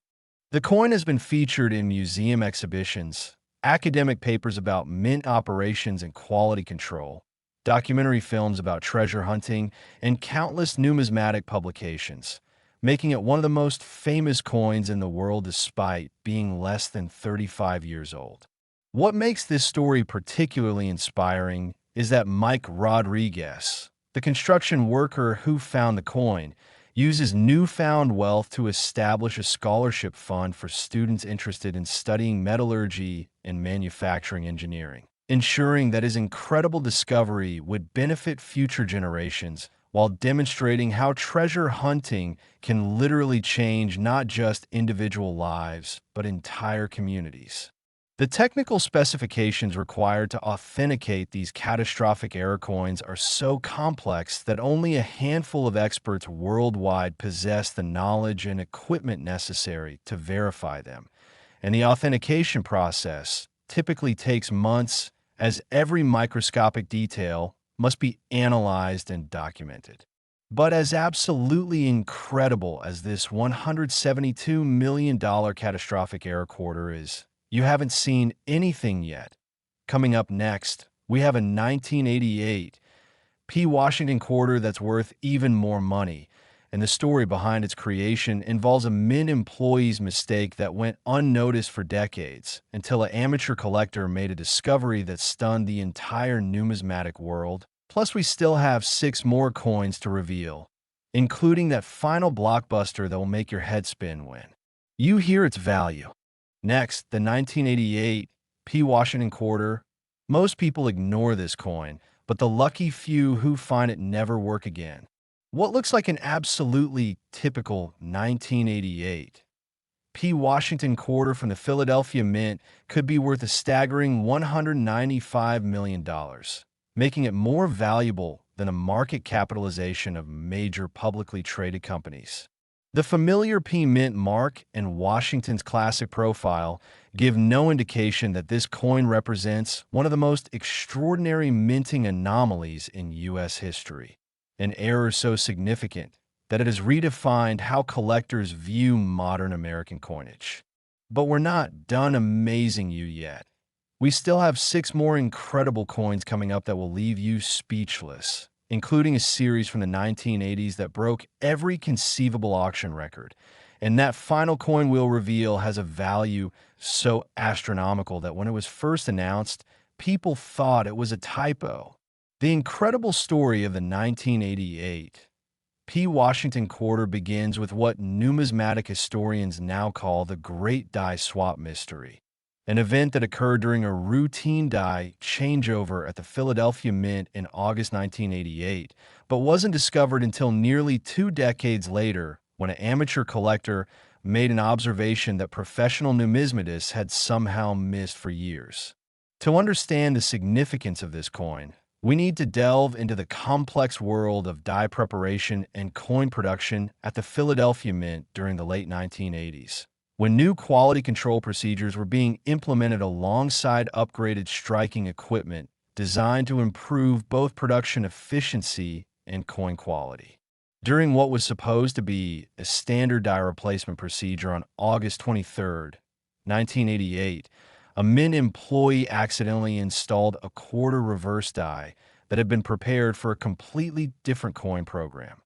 Speaker 1: The coin has been featured in museum exhibitions, academic papers about mint operations and quality control, documentary films about treasure hunting, and countless numismatic publications, making it one of the most famous coins in the world despite being less than 35 years old. What makes this story particularly inspiring is that Mike Rodriguez, the construction worker who found the coin, uses newfound wealth to establish a scholarship fund for students interested in studying metallurgy and manufacturing engineering, ensuring that his incredible discovery would benefit future generations while demonstrating how treasure hunting can literally change not just individual lives, but entire communities. The technical specifications required to authenticate these catastrophic error coins are so complex that only a handful of experts worldwide possess the knowledge and equipment necessary to verify them, and the authentication process typically takes months, as every microscopic detail must be analyzed and documented. But as absolutely incredible as this $172 million catastrophic error quarter is, you haven't seen anything yet. Coming up next, we have a 1988 P. Washington quarter that's worth even more money, and the story behind its creation involves a Mint employee's mistake that went unnoticed for decades until an amateur collector made a discovery that stunned the entire numismatic world. Plus, we still have 6 more coins to reveal, including that final blockbuster that will make your head spin when you hear its value. Next, the 1988 P. Washington quarter. Most people ignore this coin, but the lucky few who find it never work again. What looks like an absolutely typical 1988 P. Washington quarter from the Philadelphia Mint could be worth a staggering $195 million, making it more valuable than a market capitalization of major publicly traded companies. The familiar P Mint mark and Washington's classic profile give no indication that this coin represents one of the most extraordinary minting anomalies in U.S. history, an error so significant that it has redefined how collectors view modern American coinage. But we're not done amazing you yet. We still have 6 more incredible coins coming up that will leave you speechless, including a series from the 1980s that broke every conceivable auction record. And that final coin we'll reveal has a value so astronomical that when it was first announced, people thought it was a typo. The incredible story of the 1988 P. Washington quarter begins with what numismatic historians now call the Great Die Swap Mystery, an event that occurred during a routine die changeover at the Philadelphia Mint in August 1988, but wasn't discovered until nearly 2 decades later when an amateur collector made an observation that professional numismatists had somehow missed for years. To understand the significance of this coin, we need to delve into the complex world of die preparation and coin production at the Philadelphia Mint during the late 1980s, when new quality control procedures were being implemented alongside upgraded striking equipment designed to improve both production efficiency and coin quality. During what was supposed to be a standard die replacement procedure on August 23, 1988, a Mint employee accidentally installed a quarter reverse die that had been prepared for a completely different coin program.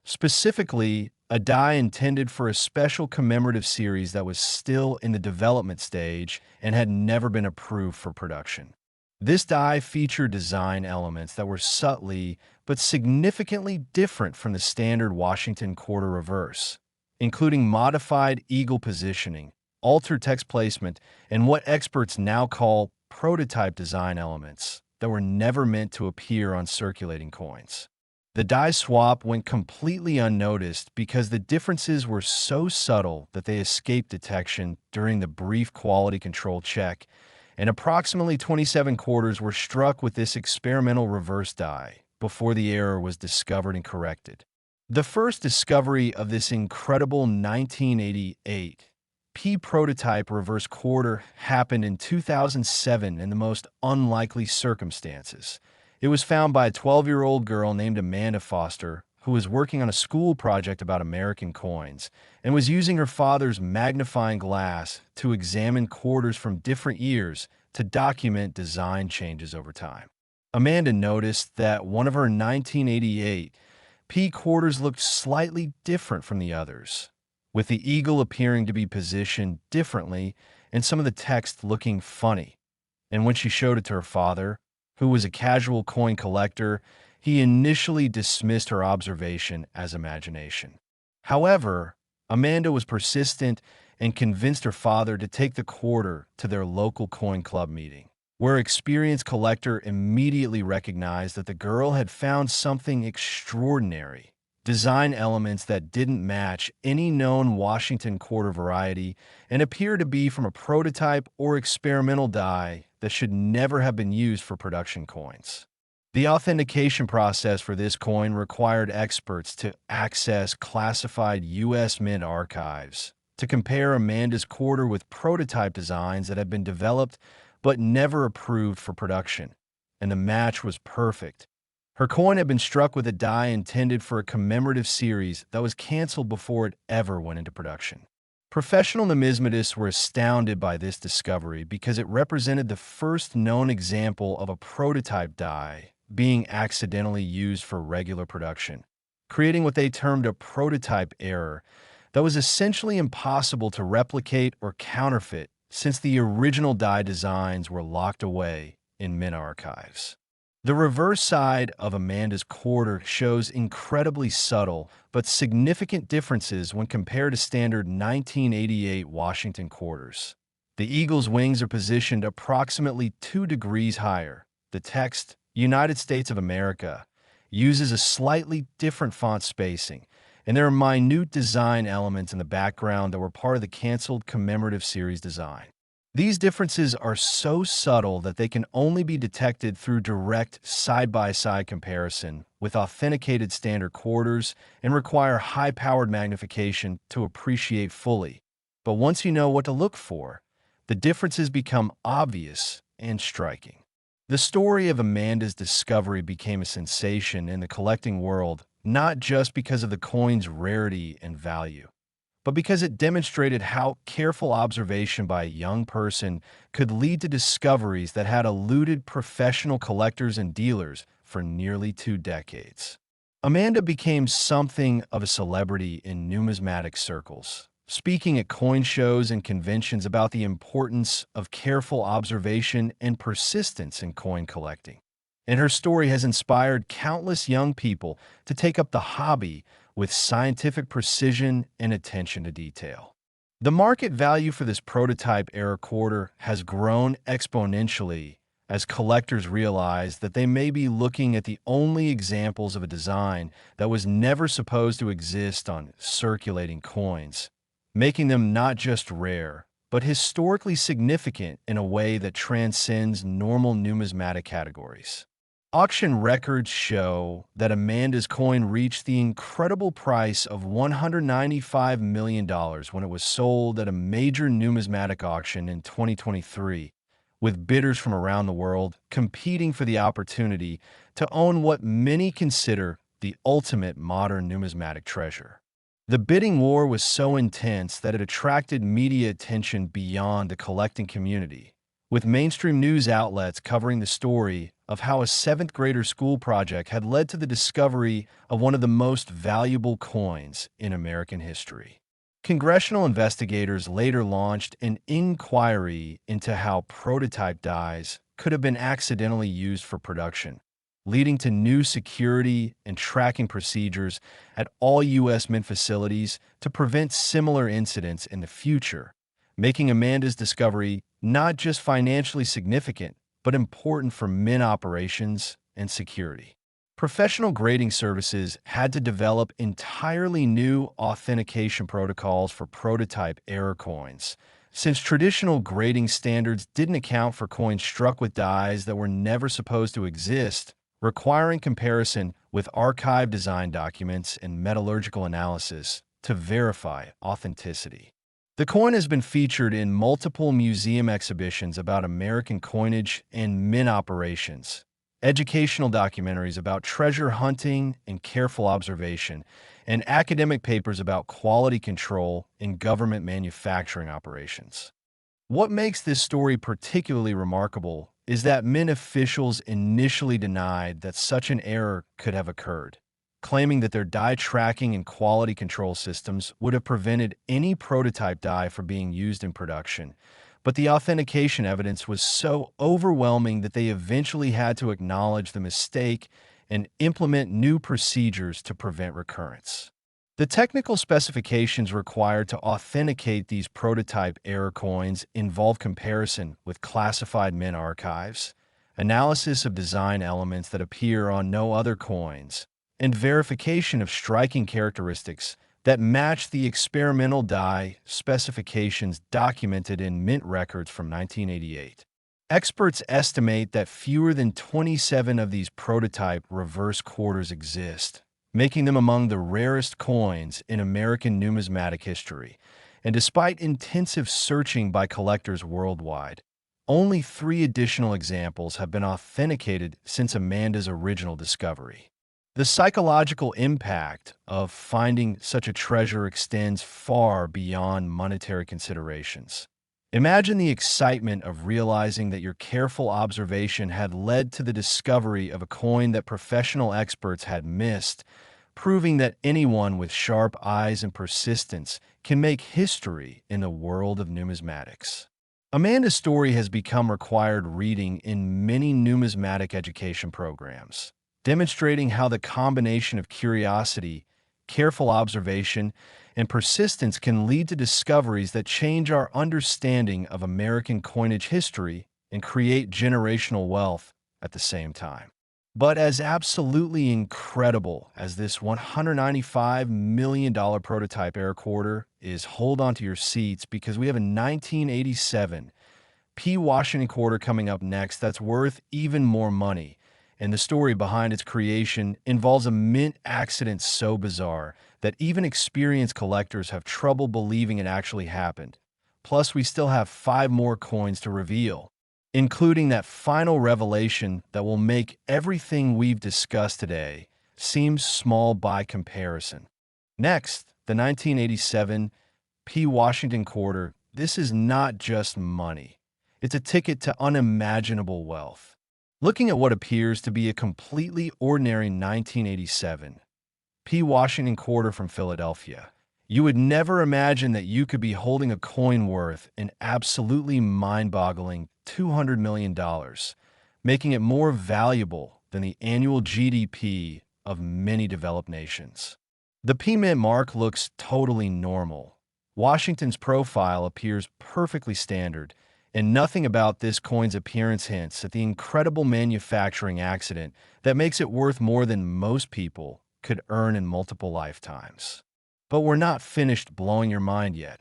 Speaker 1: Specifically, a die intended for a special commemorative series that was still in the development stage and had never been approved for production. This die featured design elements that were subtly but significantly different from the standard Washington quarter reverse, including modified eagle positioning, altered text placement, and what experts now call prototype design elements that were never meant to appear on circulating coins. The die swap went completely unnoticed because the differences were so subtle that they escaped detection during the brief quality control check, and approximately 27 quarters were struck with this experimental reverse die before the error was discovered and corrected. The first discovery of this incredible 1988 P prototype reverse quarter happened in 2007 in the most unlikely circumstances. It was found by a 12-year-old girl named Amanda Foster, who was working on a school project about American coins and was using her father's magnifying glass to examine quarters from different years to document design changes over time. Amanda noticed that one of her 1988 P quarters looked slightly different from the others, with the eagle appearing to be positioned differently and some of the text looking funny. And when she showed it to her father, who was a casual coin collector, he initially dismissed her observation as imagination. However, Amanda was persistent and convinced her father to take the quarter to their local coin club meeting, where an experienced collector immediately recognized that the girl had found something extraordinary: design elements that didn't match any known Washington quarter variety and appeared to be from a prototype or experimental die that should never have been used for production coins. The authentication process for this coin required experts to access classified U.S. Mint archives to compare Amanda's quarter with prototype designs that had been developed but never approved for production, and the match was perfect. Her coin had been struck with a die intended for a commemorative series that was canceled before it ever went into production. Professional numismatists were astounded by this discovery because it represented the first known example of a prototype die being accidentally used for regular production, creating what they termed a prototype error that was essentially impossible to replicate or counterfeit since the original die designs were locked away in Mint archives. The reverse side of Amanda's quarter shows incredibly subtle but significant differences when compared to standard 1988 Washington quarters. The eagle's wings are positioned approximately 2 degrees higher. The text, United States of America, uses a slightly different font spacing, and there are minute design elements in the background that were part of the canceled commemorative series design. These differences are so subtle that they can only be detected through direct side-by-side comparison with authenticated standard quarters and require high-powered magnification to appreciate fully. But once you know what to look for, the differences become obvious and striking. The story of Amanda's discovery became a sensation in the collecting world, not just because of the coin's rarity and value, but because it demonstrated how careful observation by a young person could lead to discoveries that had eluded professional collectors and dealers for nearly 2 decades. Amanda became something of a celebrity in numismatic circles, speaking at coin shows and conventions about the importance of careful observation and persistence in coin collecting. And her story has inspired countless young people to take up the hobby with scientific precision and attention to detail. The market value for this prototype error quarter has grown exponentially as collectors realize that they may be looking at the only examples of a design that was never supposed to exist on circulating coins, making them not just rare, but historically significant in a way that transcends normal numismatic categories. Auction records show that Amanda's coin reached the incredible price of $195 million when it was sold at a major numismatic auction in 2023, with bidders from around the world competing for the opportunity to own what many consider the ultimate modern numismatic treasure. The bidding war was so intense that it attracted media attention beyond the collecting community, with mainstream news outlets covering the story of how a 7th grader school project had led to the discovery of one of the most valuable coins in American history. Congressional investigators later launched an inquiry into how prototype dies could have been accidentally used for production, leading to new security and tracking procedures at all U.S. mint facilities to prevent similar incidents in the future, making Amanda's discovery not just financially significant, but important for mint operations and security. Professional grading services had to develop entirely new authentication protocols for prototype error coins, since traditional grading standards didn't account for coins struck with dies that were never supposed to exist, requiring comparison with archived design documents and metallurgical analysis to verify authenticity. The coin has been featured in multiple museum exhibitions about American coinage and mint operations, educational documentaries about treasure hunting and careful observation, and academic papers about quality control in government manufacturing operations. What makes this story particularly remarkable is that mint officials initially denied that such an error could have occurred, claiming that their die tracking and quality control systems would have prevented any prototype die from being used in production. But the authentication evidence was so overwhelming that they eventually had to acknowledge the mistake and implement new procedures to prevent recurrence. The technical specifications required to authenticate these prototype error coins involve comparison with classified mint archives, analysis of design elements that appear on no other coins, and verification of striking characteristics that match the experimental die specifications documented in mint records from 1988. Experts estimate that fewer than 27 of these prototype reverse quarters exist, making them among the rarest coins in American numismatic history. And despite intensive searching by collectors worldwide, only 3 additional examples have been authenticated since Amanda's original discovery. The psychological impact of finding such a treasure extends far beyond monetary considerations. Imagine the excitement of realizing that your careful observation had led to the discovery of a coin that professional experts had missed, proving that anyone with sharp eyes and persistence can make history in the world of numismatics. Amanda's story has become required reading in many numismatic education programs, demonstrating how the combination of curiosity, careful observation, and persistence can lead to discoveries that change our understanding of American coinage history and create generational wealth at the same time. But as absolutely incredible as this $195 million prototype air quarter is, hold on to your seats because we have a 1987 P. Washington quarter coming up next that's worth even more money. And the story behind its creation involves a mint accident so bizarre that even experienced collectors have trouble believing it actually happened. Plus, we still have 5 more coins to reveal, including that final revelation that will make everything we've discussed today seem small by comparison. Next, the 1987 P. Washington quarter. This is not just money. It's a ticket to unimaginable wealth. Looking at what appears to be a completely ordinary 1987 P. Washington quarter from Philadelphia, you would never imagine that you could be holding a coin worth an absolutely mind-boggling $200 million, making it more valuable than the annual GDP of many developed nations. The P Mint mark looks totally normal. Washington's profile appears perfectly standard, and nothing about this coin's appearance hints at the incredible manufacturing accident that makes it worth more than most people could earn in multiple lifetimes. But we're not finished blowing your mind yet.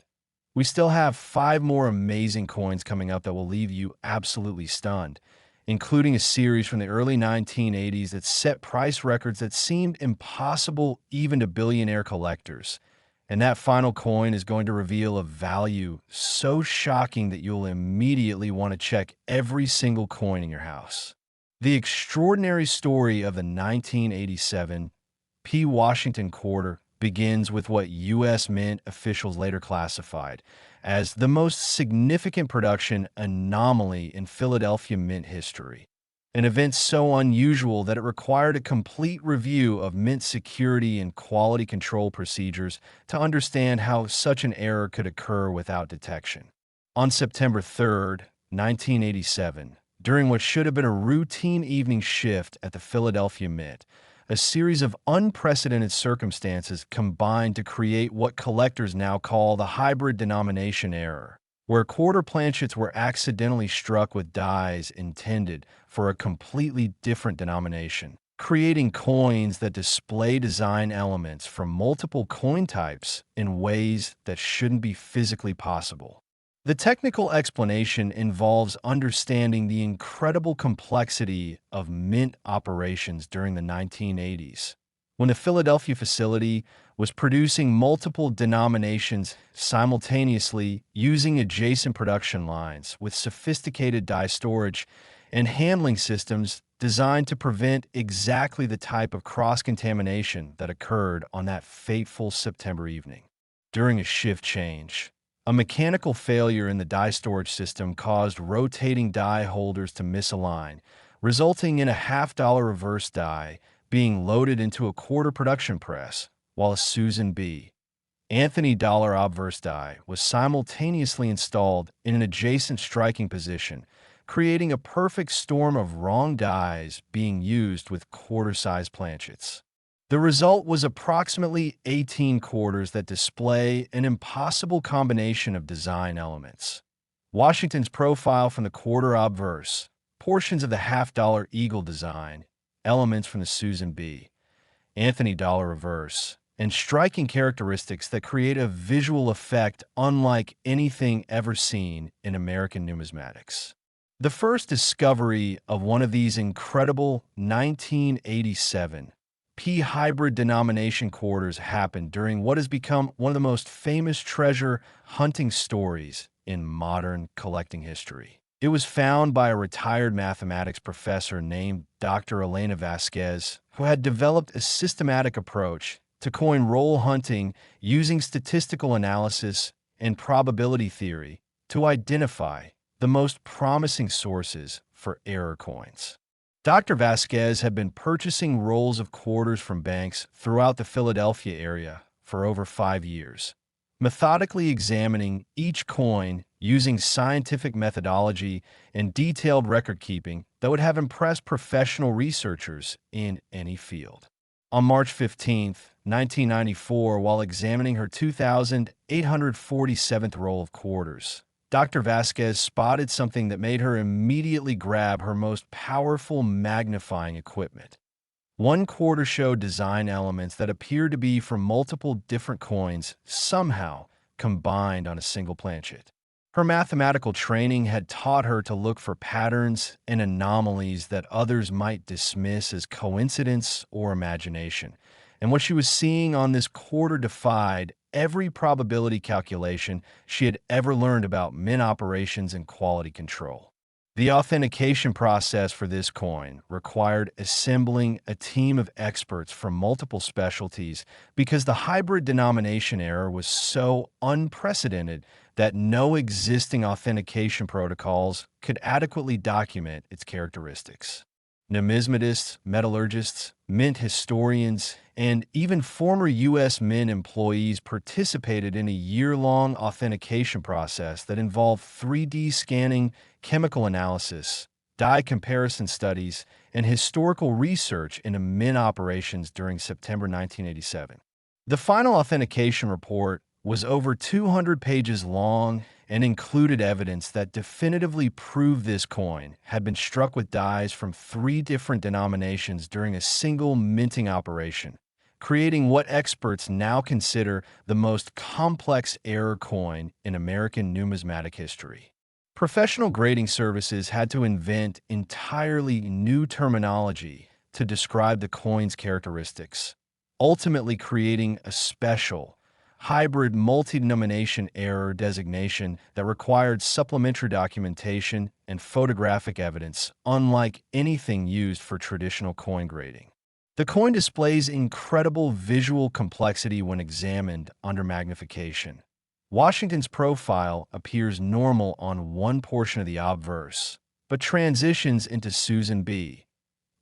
Speaker 1: We still have 5 more amazing coins coming up that will leave you absolutely stunned, including a series from the early 1980s that set price records that seemed impossible even to billionaire collectors. And that final coin is going to reveal a value so shocking that you'll immediately want to check every single coin in your house. The extraordinary story of the 1987 P. Washington quarter begins with what U.S. Mint officials later classified as the most significant production anomaly in Philadelphia Mint history. An event so unusual that it required a complete review of Mint security and quality control procedures to understand how such an error could occur without detection. On September 3rd, 1987, during what should have been a routine evening shift at the Philadelphia Mint, a series of unprecedented circumstances combined to create what collectors now call the hybrid denomination error, where quarter planchets were accidentally struck with dies intended for a completely different denomination, creating coins that display design elements from multiple coin types in ways that shouldn't be physically possible. The technical explanation involves understanding the incredible complexity of mint operations during the 1980s, when the Philadelphia facility was producing multiple denominations simultaneously using adjacent production lines with sophisticated die storage and handling systems designed to prevent exactly the type of cross-contamination that occurred on that fateful September evening. During a shift change, a mechanical failure in the die storage system caused rotating die holders to misalign, resulting in a $half reverse die being loaded into a quarter production press, while a Susan B. Anthony dollar obverse die was simultaneously installed in an adjacent striking position, creating a perfect storm of wrong dies being used with quarter-size planchets. The result was approximately 18 quarters that display an impossible combination of design elements. Washington's profile from the quarter obverse, portions of the $half eagle design, elements from the Susan B. Anthony dollar reverse, and striking characteristics that create a visual effect unlike anything ever seen in American numismatics. The first discovery of one of these incredible 1987 P hybrid denomination quarters happened during what has become one of the most famous treasure hunting stories in modern collecting history. It was found by a retired mathematics professor named Dr. Elena Vasquez, who had developed a systematic approach to coin roll hunting using statistical analysis and probability theory to identify the most promising sources for error coins. Dr. Vasquez had been purchasing rolls of quarters from banks throughout the Philadelphia area for over 5 years, methodically examining each coin using scientific methodology and detailed record-keeping that would have impressed professional researchers in any field. On March 15, 1994, while examining her 2,847th roll of quarters. Dr. Vasquez spotted something that made her immediately grab her most powerful magnifying equipment. One quarter showed design elements that appeared to be from multiple different coins somehow combined on a single planchet. Her mathematical training had taught her to look for patterns and anomalies that others might dismiss as coincidence or imagination. And what she was seeing on this quarter defied every probability calculation she had ever learned about mint operations and quality control. The authentication process for this coin required assembling a team of experts from multiple specialties because the hybrid denomination error was so unprecedented that no existing authentication protocols could adequately document its characteristics. Numismatists, metallurgists, mint historians, and even former U.S. Mint employees participated in a year-long authentication process that involved 3D scanning, chemical analysis, die comparison studies, and historical research into mint operations during September 1987. The final authentication report was over 200 pages long and included evidence that definitively proved this coin had been struck with dies from 3 different denominations during a single minting operation, creating what experts now consider the most complex error coin in American numismatic history. Professional grading services had to invent entirely new terminology to describe the coin's characteristics, ultimately creating a special, hybrid multi-denomination error designation that required supplementary documentation and photographic evidence, unlike anything used for traditional coin grading. The coin displays incredible visual complexity when examined under magnification. Washington's profile appears normal on one portion of the obverse, but transitions into Susan B.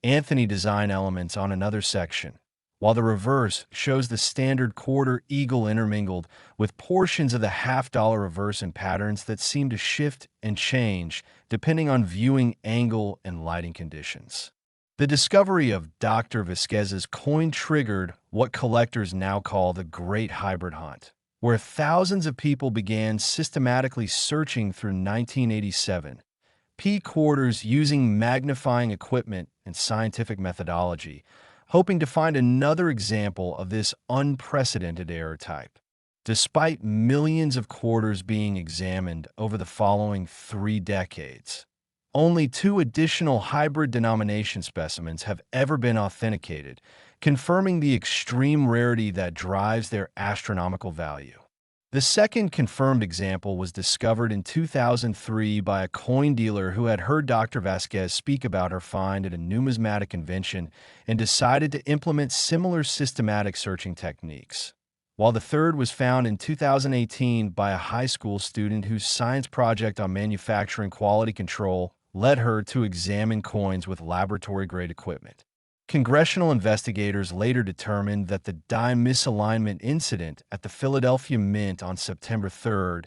Speaker 1: Anthony design elements on another section, while the reverse shows the standard quarter eagle intermingled with portions of the half-dollar reverse in patterns that seem to shift and change depending on viewing angle and lighting conditions. The discovery of Dr. Vasquez's coin triggered what collectors now call the Great Hybrid Hunt, where thousands of people began systematically searching through 1987 P quarters using magnifying equipment and scientific methodology, hoping to find another example of this unprecedented error type. Despite millions of quarters being examined over the following 3 decades, only 2 additional hybrid denomination specimens have ever been authenticated, confirming the extreme rarity that drives their astronomical value. The second confirmed example was discovered in 2003 by a coin dealer who had heard Dr. Vasquez speak about her find at a numismatic convention and decided to implement similar systematic searching techniques. While the third was found in 2018 by a high school student whose science project on manufacturing quality control led her to examine coins with laboratory-grade equipment. Congressional investigators later determined that the die misalignment incident at the Philadelphia Mint on September 3,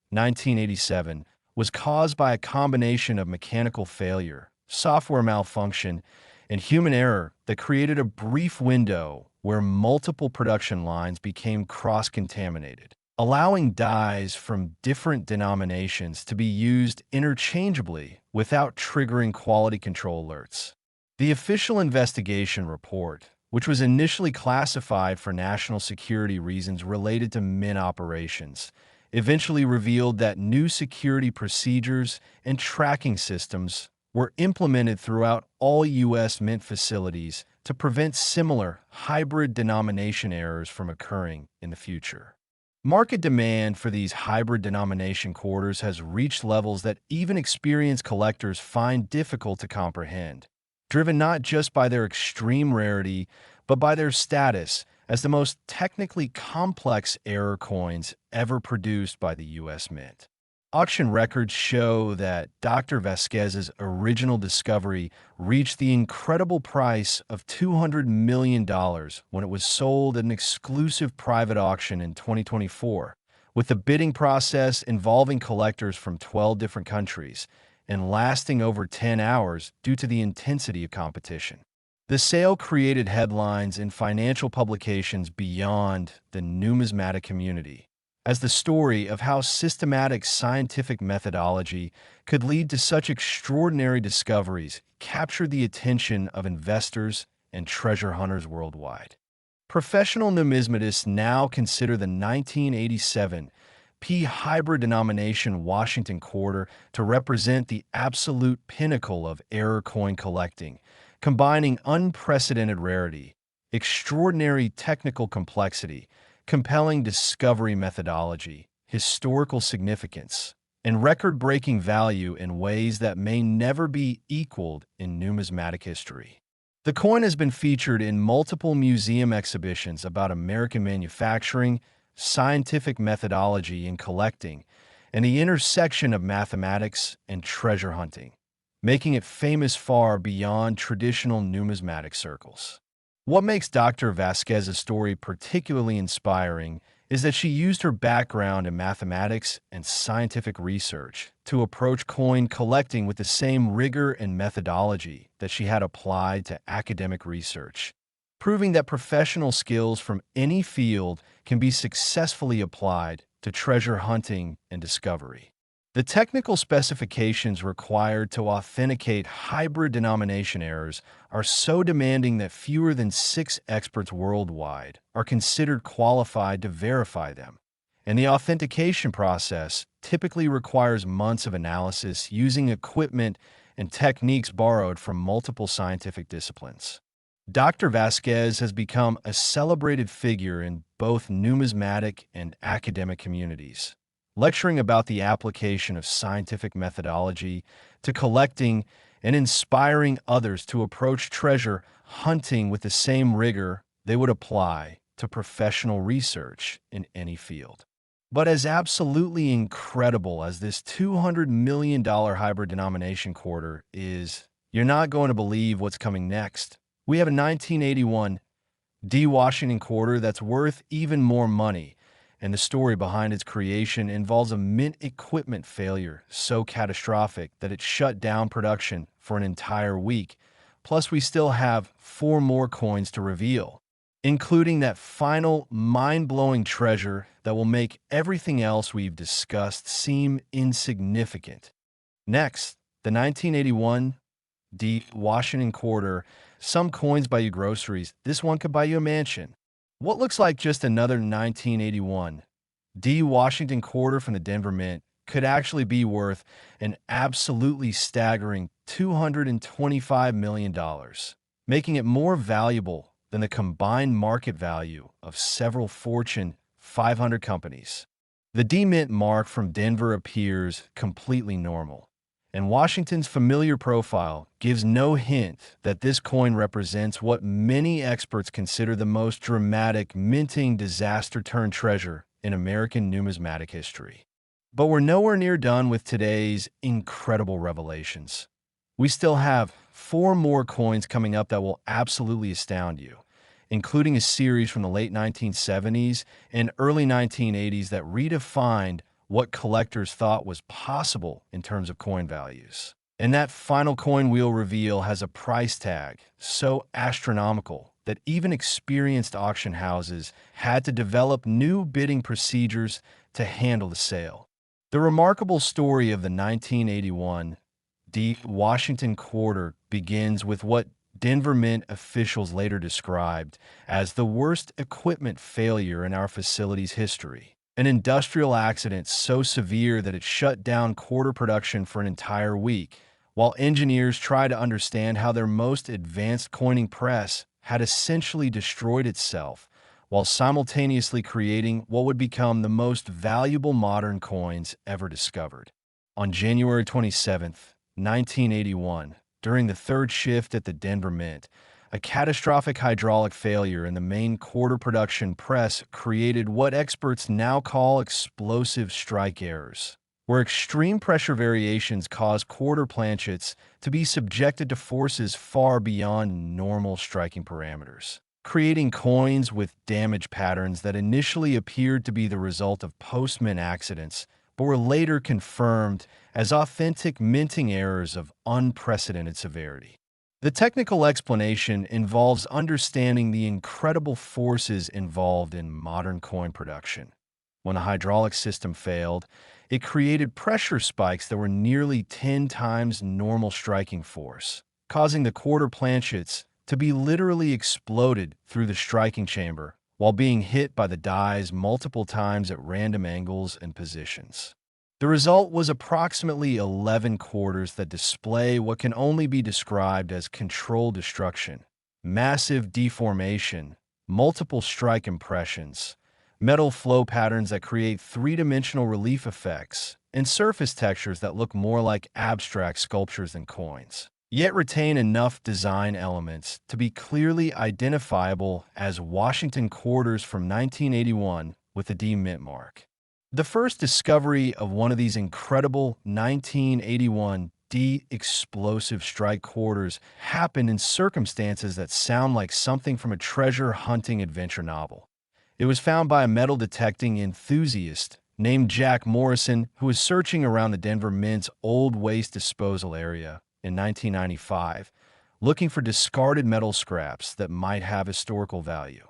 Speaker 1: 1987, was caused by a combination of mechanical failure, software malfunction, and human error that created a brief window where multiple production lines became cross-contaminated, allowing dies from different denominations to be used interchangeably without triggering quality control alerts. The official investigation report, which was initially classified for national security reasons related to mint operations, eventually revealed that new security procedures and tracking systems were implemented throughout all U.S. mint facilities to prevent similar hybrid denomination errors from occurring in the future. Market demand for these hybrid denomination quarters has reached levels that even experienced collectors find difficult to comprehend, driven not just by their extreme rarity, but by their status as the most technically complex error coins ever produced by the U.S. Mint. Auction records show that Dr. Vasquez's original discovery reached the incredible price of $200 million when it was sold at an exclusive private auction in 2024, with the bidding process involving collectors from 12 different countries and lasting over 10 hours due to the intensity of competition. The sale created headlines in financial publications beyond the numismatic community, as the story of how systematic scientific methodology could lead to such extraordinary discoveries captured the attention of investors and treasure hunters worldwide. Professional numismatists now consider the 1987 P hybrid denomination Washington quarter to represent the absolute pinnacle of error coin collecting, combining unprecedented rarity, extraordinary technical complexity, compelling discovery methodology, historical significance, and record-breaking value in ways that may never be equaled in numismatic history. The coin has been featured in multiple museum exhibitions about American manufacturing, scientific methodology in collecting, and the intersection of mathematics and treasure hunting, making it famous far beyond traditional numismatic circles. What makes Dr. Vasquez's story particularly inspiring is that she used her background in mathematics and scientific research to approach coin collecting with the same rigor and methodology that she had applied to academic research, proving that professional skills from any field can be successfully applied to treasure hunting and discovery. The technical specifications required to authenticate hybrid denomination errors are so demanding that fewer than 6 experts worldwide are considered qualified to verify them, and the authentication process typically requires months of analysis using equipment and techniques borrowed from multiple scientific disciplines. Dr. Vasquez has become a celebrated figure in both numismatic and academic communities, lecturing about the application of scientific methodology to collecting and inspiring others to approach treasure hunting with the same rigor they would apply to professional research in any field. But as absolutely incredible as this $200 million hybrid denomination quarter is, you're not going to believe what's coming next. We have a 1981 D Washington quarter that's worth even more money, and the story behind its creation involves a mint equipment failure so catastrophic that it shut down production for an entire week. Plus, we still have 4 more coins to reveal, including that final mind-blowing treasure that will make everything else we've discussed seem insignificant. Next, the 1981 D Washington quarter. Some coins buy you groceries. This one could buy you a mansion. What looks like just another 1981 D Washington quarter from the Denver Mint could actually be worth an absolutely staggering $225 million, making it more valuable than the combined market value of several Fortune 500 companies. The D Mint mark from Denver appears completely normal, and Washington's familiar profile gives no hint that this coin represents what many experts consider the most dramatic minting disaster-turned-treasure in American numismatic history. But we're nowhere near done with today's incredible revelations. We still have 4 more coins coming up that will absolutely astound you, including a series from the late 1970s and early 1980s that redefined what collectors thought was possible in terms of coin values. And that final coin we'll reveal has a price tag so astronomical that even experienced auction houses had to develop new bidding procedures to handle the sale. The remarkable story of the 1981 D Washington quarter begins with what Denver Mint officials later described as the worst equipment failure in our facility's history. An industrial accident so severe that it shut down quarter production for an entire week, while engineers tried to understand how their most advanced coining press had essentially destroyed itself, while simultaneously creating what would become the most valuable modern coins ever discovered. On January 27, 1981, during the 3rd shift at the Denver Mint, a catastrophic hydraulic failure in the main quarter production press created what experts now call explosive strike errors, where extreme pressure variations cause quarter planchets to be subjected to forces far beyond normal striking parameters, creating coins with damage patterns that initially appeared to be the result of post-mint accidents, but were later confirmed as authentic minting errors of unprecedented severity. The technical explanation involves understanding the incredible forces involved in modern coin production. When the hydraulic system failed, it created pressure spikes that were nearly 10 times normal striking force, causing the quarter planchets to be literally exploded through the striking chamber while being hit by the dies multiple times at random angles and positions. The result was approximately 11 quarters that display what can only be described as controlled destruction, massive deformation, multiple strike impressions, metal flow patterns that create three-dimensional relief effects, and surface textures that look more like abstract sculptures than coins, yet retain enough design elements to be clearly identifiable as Washington quarters from 1981 with the D mint mark. The first discovery of one of these incredible 1981 D explosive strike quarters happened in circumstances that sound like something from a treasure hunting adventure novel. It was found by a metal detecting enthusiast named Jack Morrison, who was searching around the Denver Mint's old waste disposal area in 1995, looking for discarded metal scraps that might have historical value.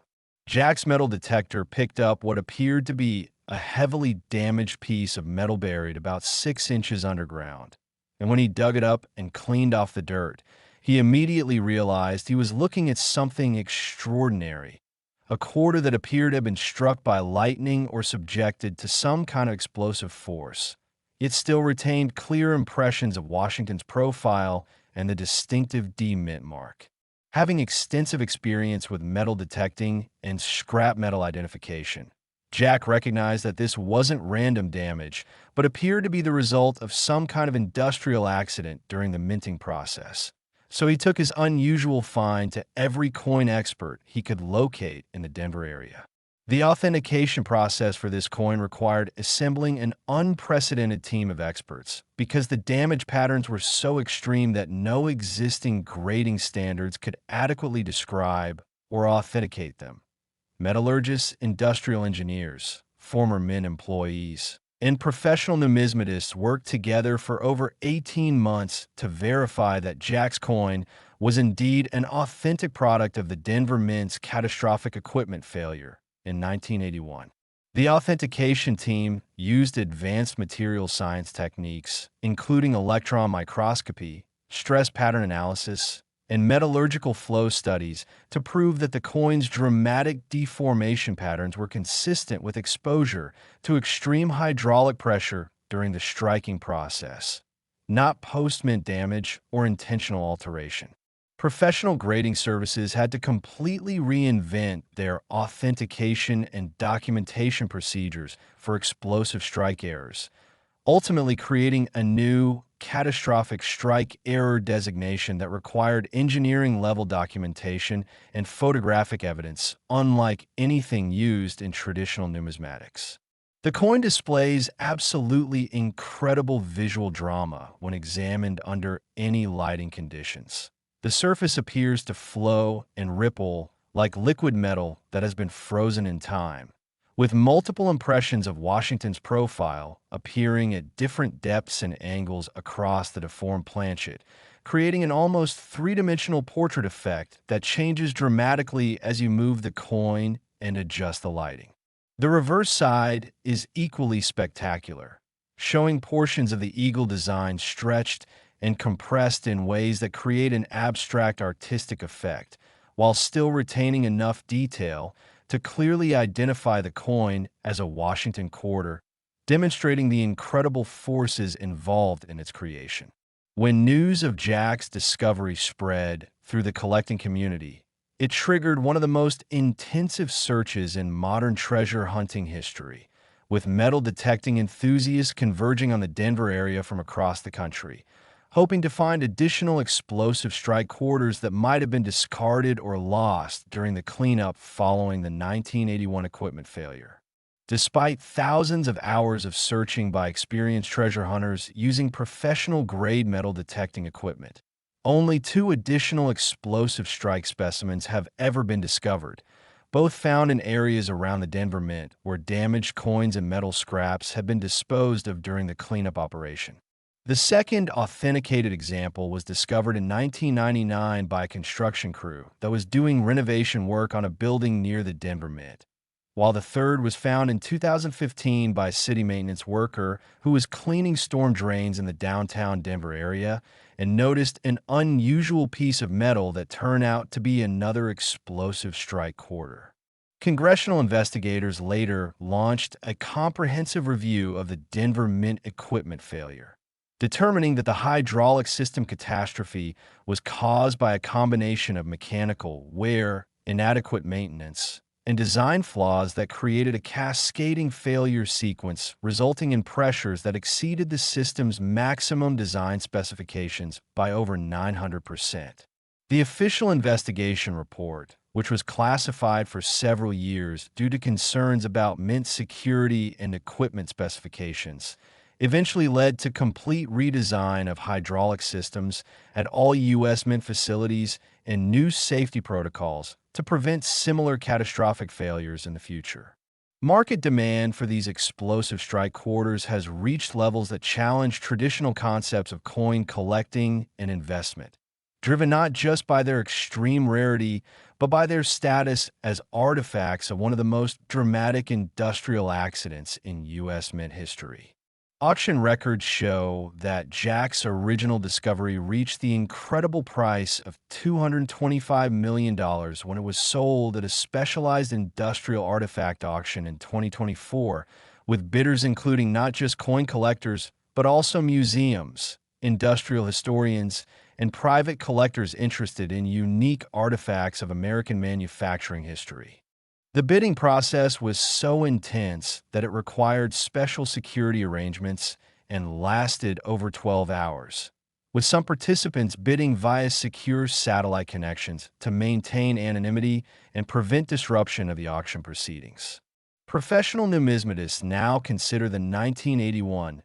Speaker 1: Jack's metal detector picked up what appeared to be a heavily damaged piece of metal buried about 6 inches underground. And when he dug it up and cleaned off the dirt, he immediately realized he was looking at something extraordinary. A quarter that appeared to have been struck by lightning or subjected to some kind of explosive force. It still retained clear impressions of Washington's profile and the distinctive D mint mark. Having extensive experience with metal detecting and scrap metal identification, Jack recognized that this wasn't random damage, but appeared to be the result of some kind of industrial accident during the minting process. So he took his unusual find to every coin expert he could locate in the Denver area. The authentication process for this coin required assembling an unprecedented team of experts because the damage patterns were so extreme that no existing grading standards could adequately describe or authenticate them. Metallurgists, industrial engineers, former Mint employees, and professional numismatists worked together for over 18 months to verify that Jack's coin was indeed an authentic product of the Denver Mint's catastrophic equipment failure in 1981. The authentication team used advanced material science techniques, including electron microscopy, stress pattern analysis, and metallurgical flow studies to prove that the coin's dramatic deformation patterns were consistent with exposure to extreme hydraulic pressure during the striking process, not post-mint damage or intentional alteration. Professional grading services had to completely reinvent their authentication and documentation procedures for explosive strike errors, ultimately creating a new catastrophic strike error designation that required engineering-level documentation and photographic evidence, unlike anything used in traditional numismatics. The coin displays absolutely incredible visual drama when examined under any lighting conditions. The surface appears to flow and ripple like liquid metal that has been frozen in time, with multiple impressions of Washington's profile appearing at different depths and angles across the deformed planchet, creating an almost three-dimensional portrait effect that changes dramatically as you move the coin and adjust the lighting. The reverse side is equally spectacular, showing portions of the eagle design stretched and compressed in ways that create an abstract artistic effect, while still retaining enough detail to clearly identify the coin as a Washington quarter, demonstrating the incredible forces involved in its creation. When news of Jack's discovery spread through the collecting community, it triggered one of the most intensive searches in modern treasure hunting history, with metal detecting enthusiasts converging on the Denver area from across the country, hoping to find additional explosive strike quarters that might have been discarded or lost during the cleanup following the 1981 equipment failure. Despite thousands of hours of searching by experienced treasure hunters using professional-grade metal detecting equipment, only 2 additional explosive strike specimens have ever been discovered, both found in areas around the Denver Mint where damaged coins and metal scraps had been disposed of during the cleanup operation. The second authenticated example was discovered in 1999 by a construction crew that was doing renovation work on a building near the Denver Mint, while the third was found in 2015 by a city maintenance worker who was cleaning storm drains in the downtown Denver area and noticed an unusual piece of metal that turned out to be another explosive strike quarter. Congressional investigators later launched a comprehensive review of the Denver Mint equipment failure, determining that the hydraulic system catastrophe was caused by a combination of mechanical wear, inadequate maintenance, and design flaws that created a cascading failure sequence, resulting in pressures that exceeded the system's maximum design specifications by over 900%. The official investigation report, which was classified for several years due to concerns about Mint security and equipment specifications, eventually led to complete redesign of hydraulic systems at all U.S. Mint facilities and new safety protocols to prevent similar catastrophic failures in the future. Market demand for these explosive strike quarters has reached levels that challenge traditional concepts of coin collecting and investment, driven not just by their extreme rarity, but by their status as artifacts of one of the most dramatic industrial accidents in U.S. Mint history. Auction records show that Jack's original discovery reached the incredible price of $225 million when it was sold at a specialized industrial artifact auction in 2024, with bidders including not just coin collectors, but also museums, industrial historians, and private collectors interested in unique artifacts of American manufacturing history. The bidding process was so intense that it required special security arrangements and lasted over 12 hours, with some participants bidding via secure satellite connections to maintain anonymity and prevent disruption of the auction proceedings. Professional numismatists now consider the 1981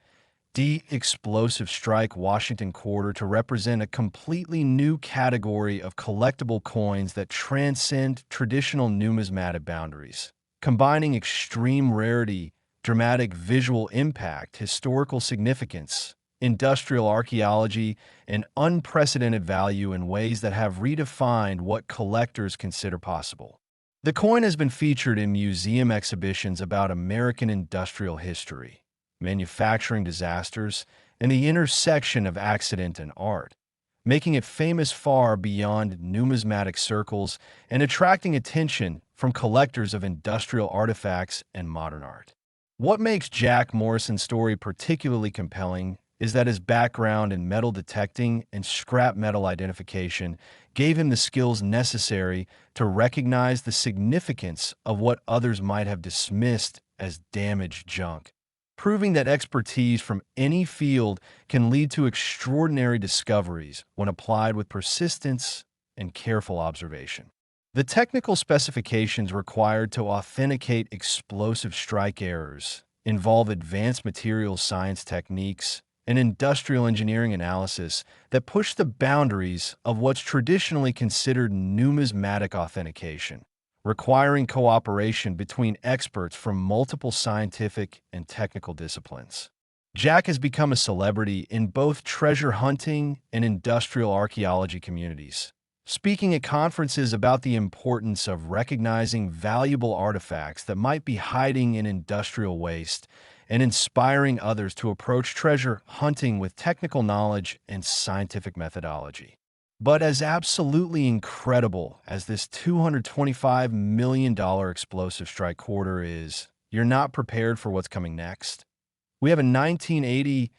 Speaker 1: explosive strike Washington quarter to represent a completely new category of collectible coins that transcend traditional numismatic boundaries, combining extreme rarity, dramatic visual impact, historical significance, industrial archaeology, and unprecedented value in ways that have redefined what collectors consider possible. The coin has been featured in museum exhibitions about American industrial history, manufacturing disasters, and the intersection of accident and art, making it famous far beyond numismatic circles and attracting attention from collectors of industrial artifacts and modern art. What makes Jack Morrison's story particularly compelling is that his background in metal detecting and scrap metal identification gave him the skills necessary to recognize the significance of what others might have dismissed as damaged junk, proving that expertise from any field can lead to extraordinary discoveries when applied with persistence and careful observation. The technical specifications required to authenticate explosive strike errors involve advanced materials science techniques and industrial engineering analysis that push the boundaries of what's traditionally considered numismatic authentication, requiring cooperation between experts from multiple scientific and technical disciplines. Jack has become a celebrity in both treasure hunting and industrial archaeology communities, speaking at conferences about the importance of recognizing valuable artifacts that might be hiding in industrial waste and inspiring others to approach treasure hunting with technical knowledge and scientific methodology. But as absolutely incredible as this $225 million explosive strike quarter is, you're not prepared for what's coming next. We have a 1980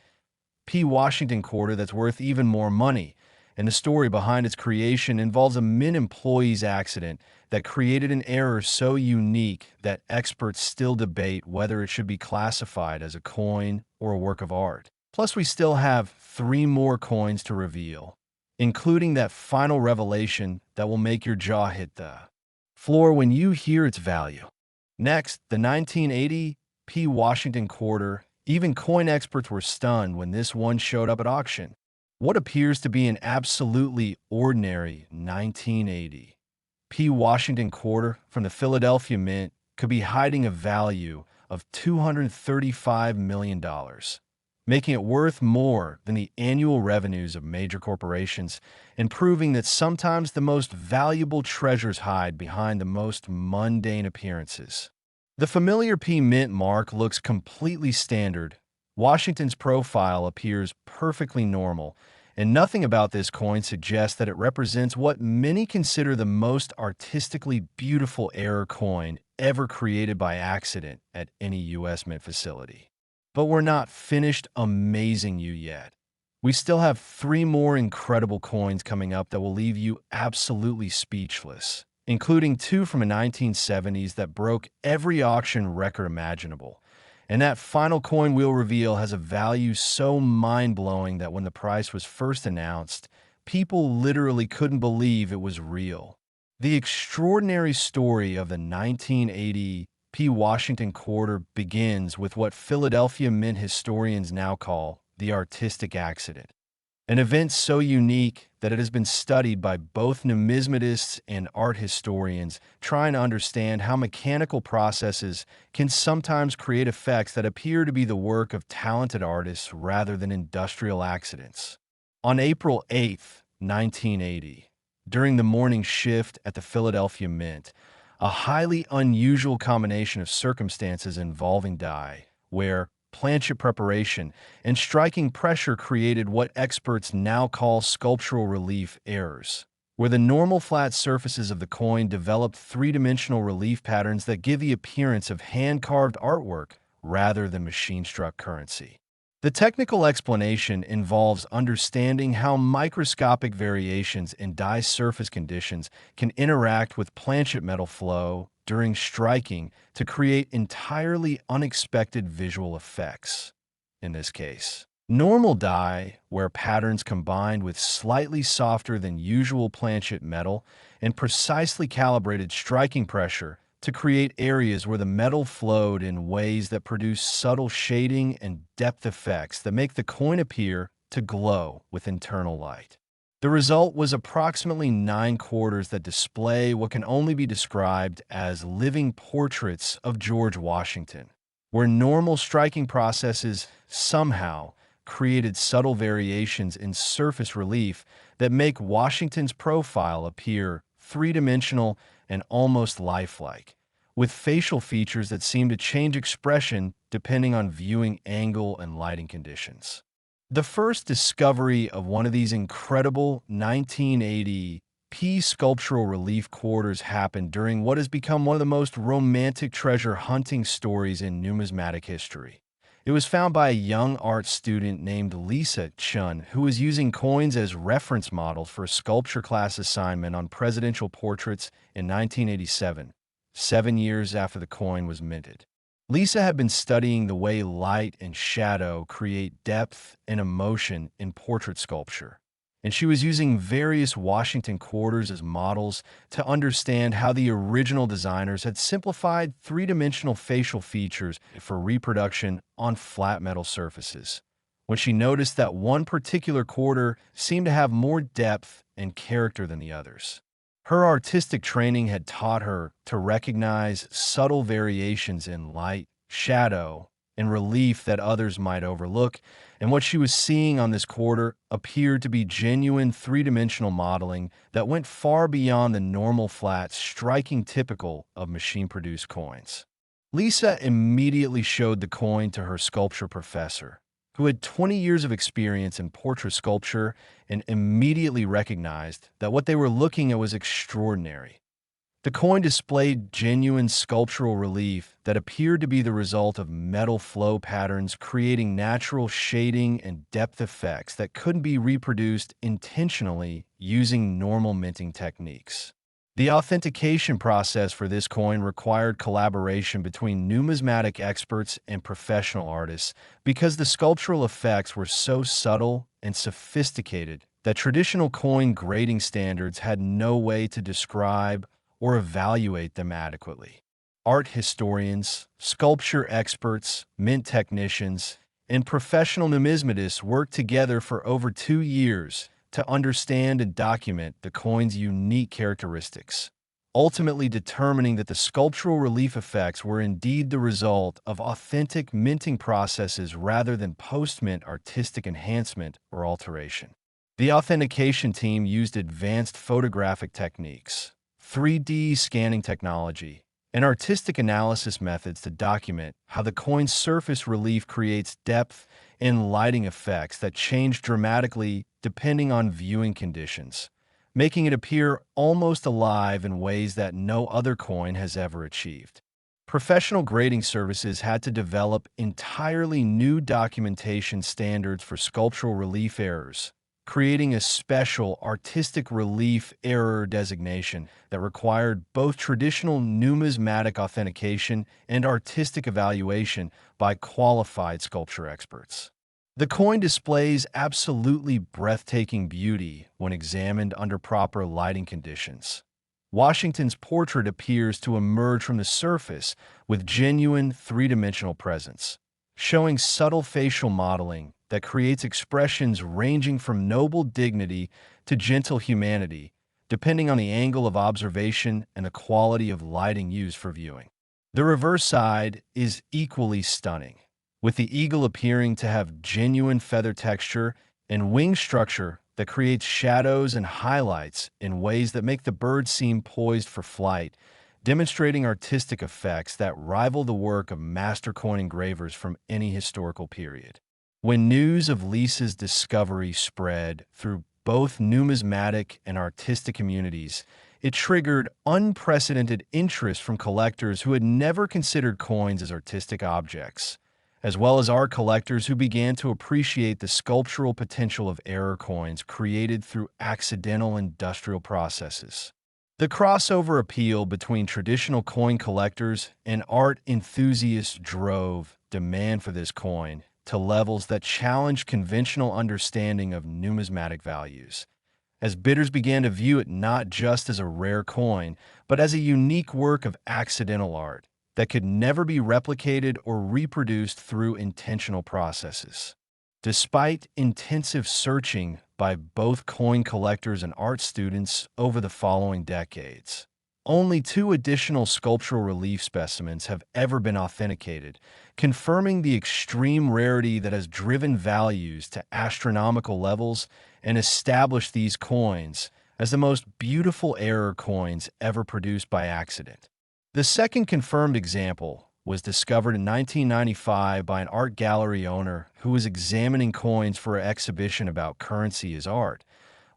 Speaker 1: Washington quarter that's worth even more money, and the story behind its creation involves a Mint employee's accident that created an error so unique that experts still debate whether it should be classified as a coin or a work of art. Plus, we still have 3 more coins to reveal, including that final revelation that will make your jaw hit the floor when you hear its value. Next, the 1980 Washington quarter. Even coin experts were stunned when this one showed up at auction. What appears to be an absolutely ordinary 1980 Washington quarter from the Philadelphia Mint could be hiding a value of $235 million. making it worth more than the annual revenues of major corporations and proving that sometimes the most valuable treasures hide behind the most mundane appearances. The familiar P Mint mark looks completely standard. Washington's profile appears perfectly normal, and nothing about this coin suggests that it represents what many consider the most artistically beautiful error coin ever created by accident at any U.S. Mint facility. But we're not finished amazing you yet. We still have 3 more incredible coins coming up that will leave you absolutely speechless, including 2 from the 1970s that broke every auction record imaginable. And that final coin we'll reveal has a value so mind-blowing that when the price was first announced, people literally couldn't believe it was real. The extraordinary story of the 1980 P. Washington quarter begins with what Philadelphia Mint historians now call the artistic accident, an event so unique that it has been studied by both numismatists and art historians trying to understand how mechanical processes can sometimes create effects that appear to be the work of talented artists rather than industrial accidents. On April 8, 1980, during the morning shift at the Philadelphia Mint, a highly unusual combination of circumstances involving die, where planchet preparation and striking pressure created what experts now call sculptural relief errors, where the normal flat surfaces of the coin developed three-dimensional relief patterns that give the appearance of hand-carved artwork rather than machine-struck currency. The technical explanation involves understanding how microscopic variations in die surface conditions can interact with planchet metal flow during striking to create entirely unexpected visual effects. In this case, normal die, where patterns combined with slightly softer than usual planchet metal and precisely calibrated striking pressure to create areas where the metal flowed in ways that produce subtle shading and depth effects that make the coin appear to glow with internal light. The result was approximately 9 quarters that display what can only be described as living portraits of George Washington, where normal striking processes somehow created subtle variations in surface relief that make Washington's profile appear three-dimensional and almost lifelike, with facial features that seem to change expression depending on viewing angle and lighting conditions. The first discovery of one of these incredible 1980 P sculptural relief quarters happened during what has become one of the most romantic treasure hunting stories in numismatic history. It was found by a young art student named Lisa Chun, who was using coins as reference models for a sculpture class assignment on presidential portraits in 1987, 7 years after the coin was minted. Lisa had been studying the way light and shadow create depth and emotion in portrait sculpture, and she was using various Washington quarters as models to understand how the original designers had simplified three-dimensional facial features for reproduction on flat metal surfaces, when she noticed that one particular quarter seemed to have more depth and character than the others. Her artistic training had taught her to recognize subtle variations in light, shadow, and relief that others might overlook, and what she was seeing on this quarter appeared to be genuine three-dimensional modeling that went far beyond the normal flat striking typical of machine-produced coins. Lisa immediately showed the coin to her sculpture professor, who had 20 years of experience in portrait sculpture and immediately recognized that what they were looking at was extraordinary. The coin displayed genuine sculptural relief that appeared to be the result of metal flow patterns creating natural shading and depth effects that couldn't be reproduced intentionally using normal minting techniques. The authentication process for this coin required collaboration between numismatic experts and professional artists because the sculptural effects were so subtle and sophisticated that traditional coin grading standards had no way to describe or evaluate them adequately. Art historians, sculpture experts, mint technicians, and professional numismatists worked together for over 2 years to understand and document the coin's unique characteristics, ultimately determining that the sculptural relief effects were indeed the result of authentic minting processes rather than post-mint artistic enhancement or alteration. The authentication team used advanced photographic techniques, 3D scanning technology, and artistic analysis methods to document how the coin's surface relief creates depth and lighting effects that change dramatically depending on viewing conditions, making it appear almost alive in ways that no other coin has ever achieved. Professional grading services had to develop entirely new documentation standards for sculptural relief errors, creating a special artistic relief error designation that required both traditional numismatic authentication and artistic evaluation by qualified sculpture experts. The coin displays absolutely breathtaking beauty when examined under proper lighting conditions. Washington's portrait appears to emerge from the surface with genuine three-dimensional presence, showing subtle facial modeling that creates expressions ranging from noble dignity to gentle humanity, depending on the angle of observation and the quality of lighting used for viewing. The reverse side is equally stunning, with the eagle appearing to have genuine feather texture and wing structure that creates shadows and highlights in ways that make the bird seem poised for flight, demonstrating artistic effects that rival the work of master coin engravers from any historical period. When news of Lisa's discovery spread through both numismatic and artistic communities, it triggered unprecedented interest from collectors who had never considered coins as artistic objects, as well as art collectors who began to appreciate the sculptural potential of error coins created through accidental industrial processes. The crossover appeal between traditional coin collectors and art enthusiasts drove demand for this coin to levels that challenged conventional understanding of numismatic values, as bidders began to view it not just as a rare coin, but as a unique work of accidental art that could never be replicated or reproduced through intentional processes. Despite intensive searching by both coin collectors and art students over the following decades, only 2 additional sculptural relief specimens have ever been authenticated, confirming the extreme rarity that has driven values to astronomical levels and established these coins as the most beautiful error coins ever produced by accident. The second confirmed example was discovered in 1995 by an art gallery owner who was examining coins for an exhibition about currency as art,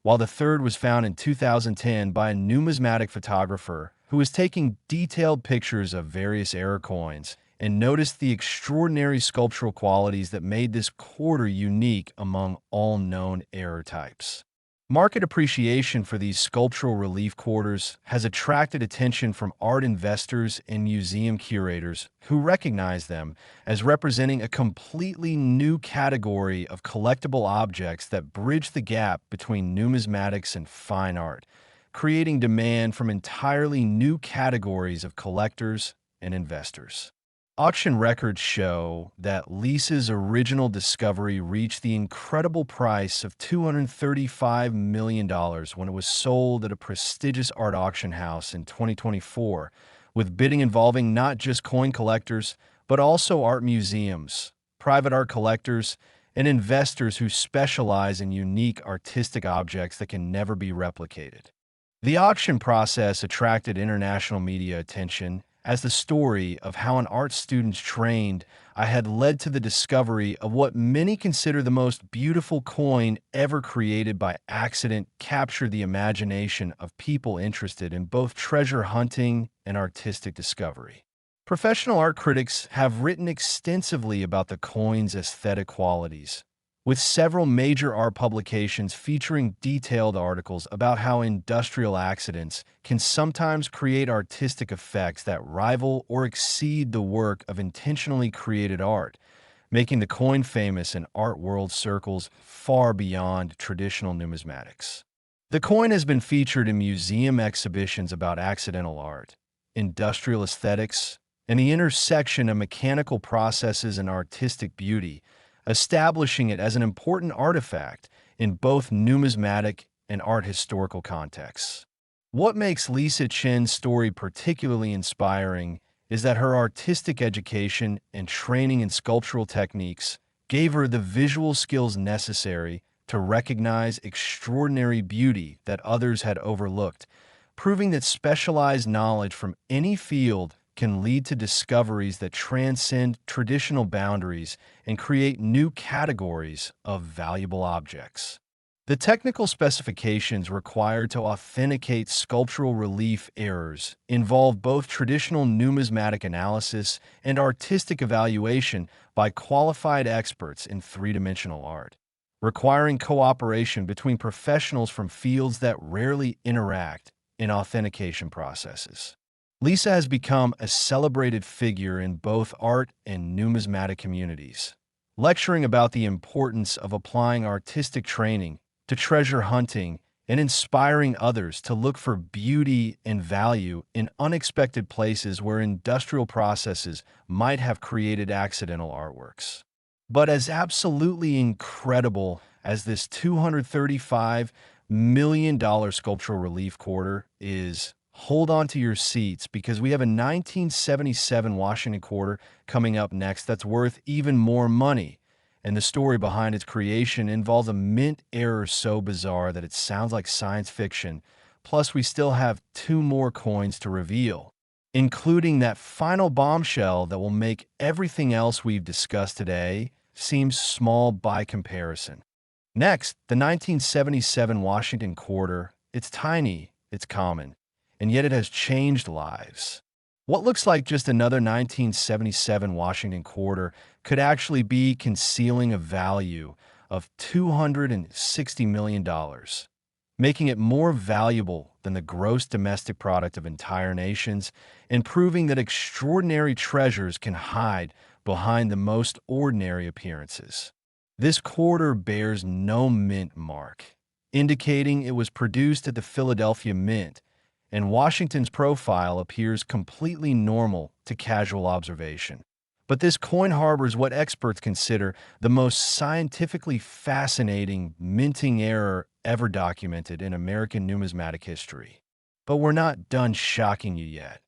Speaker 1: while the third was found in 2010 by a numismatic photographer who was taking detailed pictures of various error coins and noticed the extraordinary sculptural qualities that made this quarter unique among all known error types. Market appreciation for these sculptural relief quarters has attracted attention from art investors and museum curators who recognize them as representing a completely new category of collectible objects that bridge the gap between numismatics and fine art, creating demand from entirely new categories of collectors and investors. Auction records show that Lisa's original discovery reached the incredible price of $235 million when it was sold at a prestigious art auction house in 2024, with bidding involving not just coin collectors, but also art museums, private art collectors, and investors who specialize in unique artistic objects that can never be replicated. The auction process attracted international media attention as the story of how an art student's trained I had led to the discovery of what many consider the most beautiful coin ever created by accident captured the imagination of people interested in both treasure hunting and artistic discovery. Professional art critics have written extensively about the coin's aesthetic qualities, with several major art publications featuring detailed articles about how industrial accidents can sometimes create artistic effects that rival or exceed the work of intentionally created art, making the coin famous in art world circles far beyond traditional numismatics. The coin has been featured in museum exhibitions about accidental art, industrial aesthetics, and the intersection of mechanical processes and artistic beauty, establishing it as an important artifact in both numismatic and art historical contexts. What makes Lisa Chen's story particularly inspiring is that her artistic education and training in sculptural techniques gave her the visual skills necessary to recognize extraordinary beauty that others had overlooked, proving that specialized knowledge from any field can lead to discoveries that transcend traditional boundaries and create new categories of valuable objects. The technical specifications required to authenticate sculptural relief errors involve both traditional numismatic analysis and artistic evaluation by qualified experts in three-dimensional art, requiring cooperation between professionals from fields that rarely interact in authentication processes. Lisa has become a celebrated figure in both art and numismatic communities, lecturing about the importance of applying artistic training to treasure hunting and inspiring others to look for beauty and value in unexpected places where industrial processes might have created accidental artworks. But as absolutely incredible as this $235 million sculptural relief quarter is, hold on to your seats because we have a 1977 Washington quarter coming up next that's worth even more money. And the story behind its creation involves a mint error so bizarre that it sounds like science fiction. Plus, we still have two more coins to reveal, including that final bombshell that will make everything else we've discussed today seem small by comparison. Next, the 1977 Washington quarter. It's tiny, it's common, and yet it has changed lives. What looks like just another 1977 Washington quarter could actually be concealing a value of $260 million, making it more valuable than the gross domestic product of entire nations and proving that extraordinary treasures can hide behind the most ordinary appearances. This quarter bears no mint mark, indicating it was produced at the Philadelphia Mint, and Washington's profile appears completely normal to casual observation. But this coin harbors what experts consider the most scientifically fascinating minting error ever documented in American numismatic history. But we're not done shocking you yet.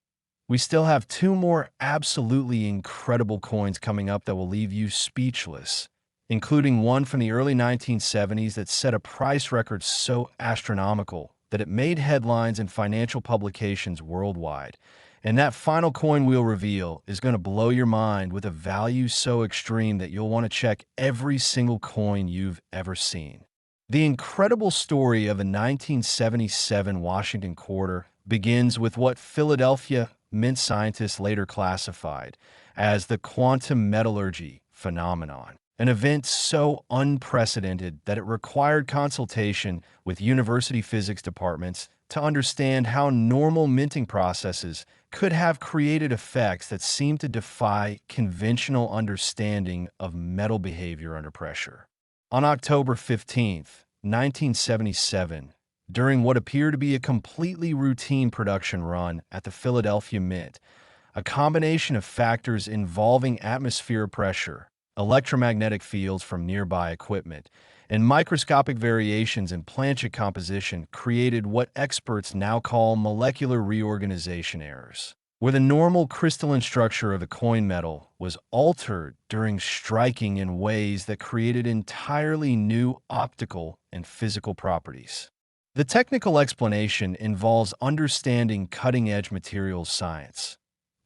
Speaker 1: We still have two more absolutely incredible coins coming up that will leave you speechless, including one from the early 1970s that set a price record so astronomical that it made headlines in financial publications worldwide. And that final coin we'll reveal is going to blow your mind with a value so extreme that you'll want to check every single coin you've ever seen. The incredible story of a 1977 Washington quarter begins with what Philadelphia Mint scientists later classified as the quantum metallurgy phenomenon, an event so unprecedented that it required consultation with university physics departments to understand how normal minting processes could have created effects that seemed to defy conventional understanding of metal behavior under pressure. On October 15th, 1977, during what appeared to be a completely routine production run at the Philadelphia Mint, a combination of factors involving atmospheric pressure, electromagnetic fields from nearby equipment, and microscopic variations in planchet composition created what experts now call molecular reorganization errors, where the normal crystalline structure of the coin metal was altered during striking in ways that created entirely new optical and physical properties. The technical explanation involves understanding cutting-edge materials science.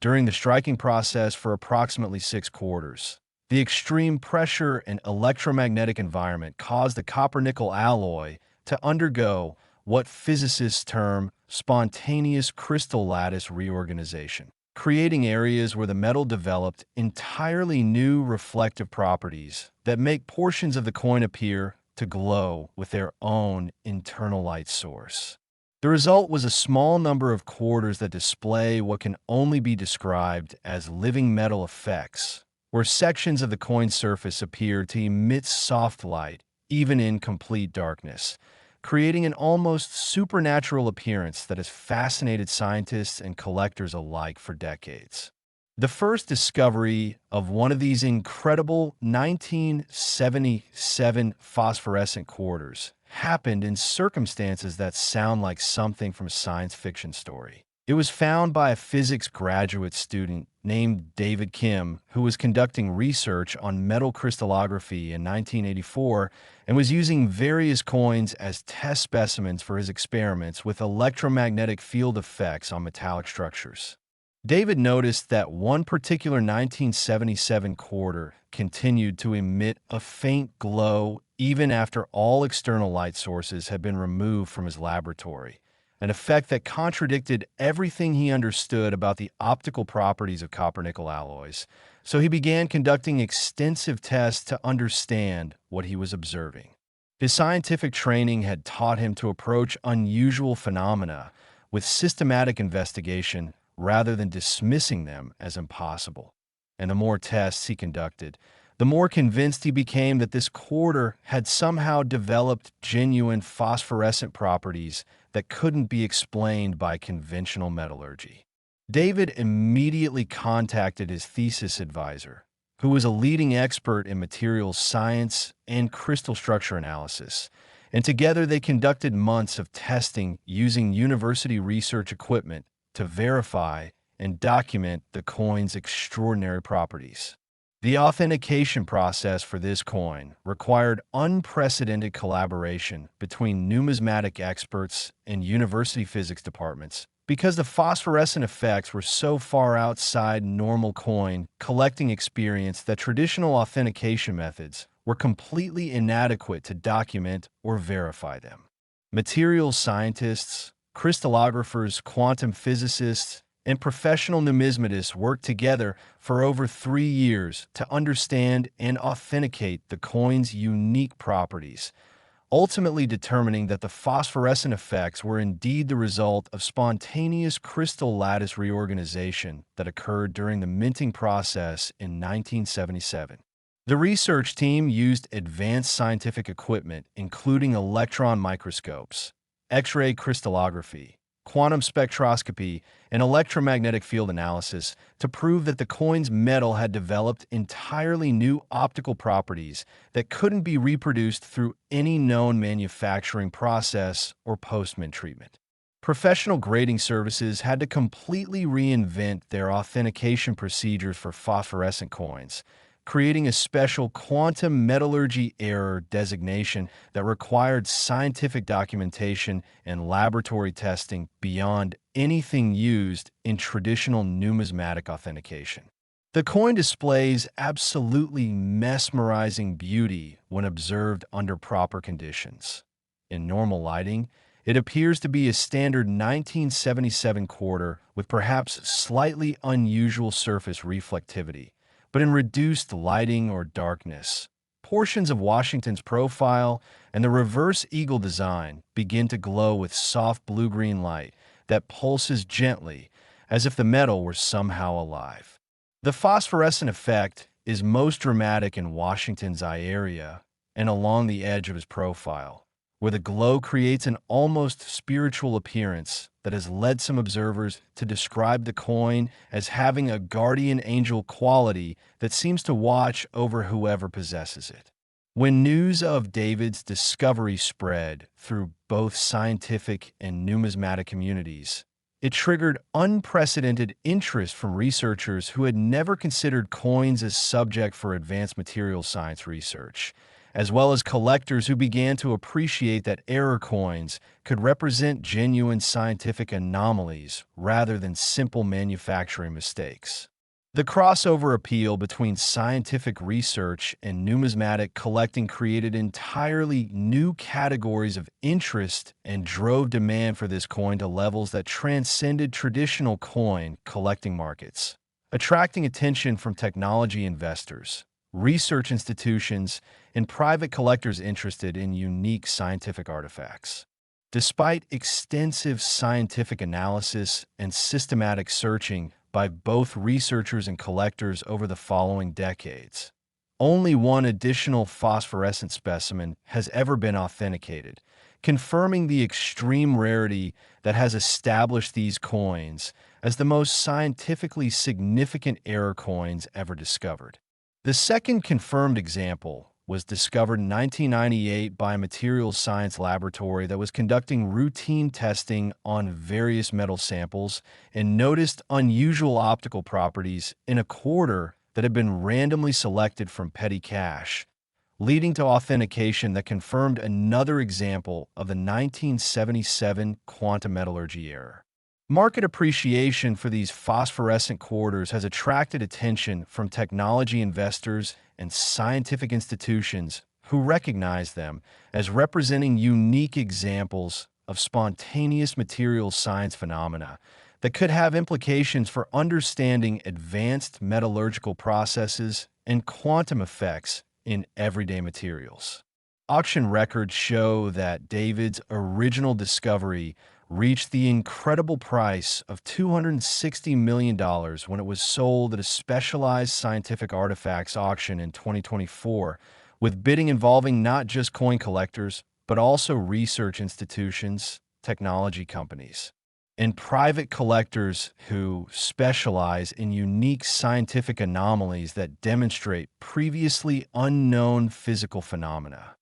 Speaker 1: During the striking process for approximately 6 quarters, the extreme pressure and electromagnetic environment caused the copper-nickel alloy to undergo what physicists term spontaneous crystal lattice reorganization, creating areas where the metal developed entirely new reflective properties that make portions of the coin appear to glow with their own internal light source. The result was a small number of quarters that display what can only be described as living metal effects, where sections of the coin surface appear to emit soft light even in complete darkness, creating an almost supernatural appearance that has fascinated scientists and collectors alike for decades. The first discovery of one of these incredible 1977 phosphorescent quarters happened in circumstances that sound like something from a science fiction story. It was found by a physics graduate student named David Kim, who was conducting research on metal crystallography in 1984 and was using various coins as test specimens for his experiments with electromagnetic field effects on metallic structures. David noticed that one particular 1977 quarter continued to emit a faint glow even after all external light sources had been removed from his laboratory, an effect that contradicted everything he understood about the optical properties of copper-nickel alloys. So he began conducting extensive tests to understand what he was observing. His scientific training had taught him to approach unusual phenomena with systematic investigation rather than dismissing them as impossible. And the more tests he conducted, the more convinced he became that this quarter had somehow developed genuine phosphorescent properties that couldn't be explained by conventional metallurgy. David immediately contacted his thesis advisor, who was a leading expert in materials science and crystal structure analysis, and together they conducted months of testing using university research equipment to verify and document the coin's extraordinary properties. The authentication process for this coin required unprecedented collaboration between numismatic experts and university physics departments because the phosphorescent effects were so far outside normal coin collecting experience that traditional authentication methods were completely inadequate to document or verify them. Materials scientists, crystallographers, quantum physicists, and professional numismatists worked together for over 3 years to understand and authenticate the coin's unique properties, ultimately determining that the phosphorescent effects were indeed the result of spontaneous crystal lattice reorganization that occurred during the minting process in 1977. The research team used advanced scientific equipment, including electron microscopes, X-ray crystallography, quantum spectroscopy, and electromagnetic field analysis to prove that the coin's metal had developed entirely new optical properties that couldn't be reproduced through any known manufacturing process or post-mint treatment. Professional grading services had to completely reinvent their authentication procedures for phosphorescent coins, creating a special quantum metallurgy error designation that required scientific documentation and laboratory testing beyond anything used in traditional numismatic authentication. The coin displays absolutely mesmerizing beauty when observed under proper conditions. In normal lighting, it appears to be a standard 1977 quarter with perhaps slightly unusual surface reflectivity. But in reduced lighting or darkness, portions of Washington's profile and the reverse eagle design begin to glow with soft blue-green light that pulses gently as if the metal were somehow alive. The phosphorescent effect is most dramatic in Washington's eye area and along the edge of his profile, where the glow creates an almost spiritual appearance that has led some observers to describe the coin as having a guardian angel quality that seems to watch over whoever possesses it. When news of David's discovery spread through both scientific and numismatic communities, it triggered unprecedented interest from researchers who had never considered coins as subject for advanced materials science research, as well as collectors who began to appreciate that error coins could represent genuine scientific anomalies rather than simple manufacturing mistakes. The crossover appeal between scientific research and numismatic collecting created entirely new categories of interest and drove demand for this coin to levels that transcended traditional coin collecting markets, attracting attention from technology investors, research institutions, and private collectors interested in unique scientific artifacts. Despite extensive scientific analysis and systematic searching by both researchers and collectors over the following decades, only one additional phosphorescent specimen has ever been authenticated, confirming the extreme rarity that has established these coins as the most scientifically significant error coins ever discovered. The second confirmed example was discovered in 1998 by a materials science laboratory that was conducting routine testing on various metal samples and noticed unusual optical properties in a quarter that had been randomly selected from petty cash, leading to authentication that confirmed another example of the 1977 quantum metallurgy error. Market appreciation for these phosphorescent quarters has attracted attention from technology investors and scientific institutions who recognize them as representing unique examples of spontaneous materials science phenomena that could have implications for understanding advanced metallurgical processes and quantum effects in everyday materials. Auction records show that David's original discovery reached the incredible price of $260 million when it was sold at a specialized scientific artifacts auction in 2024, with bidding involving not just coin collectors, but also research institutions, technology companies, and private collectors who specialize in unique scientific anomalies that demonstrate previously unknown physical phenomena.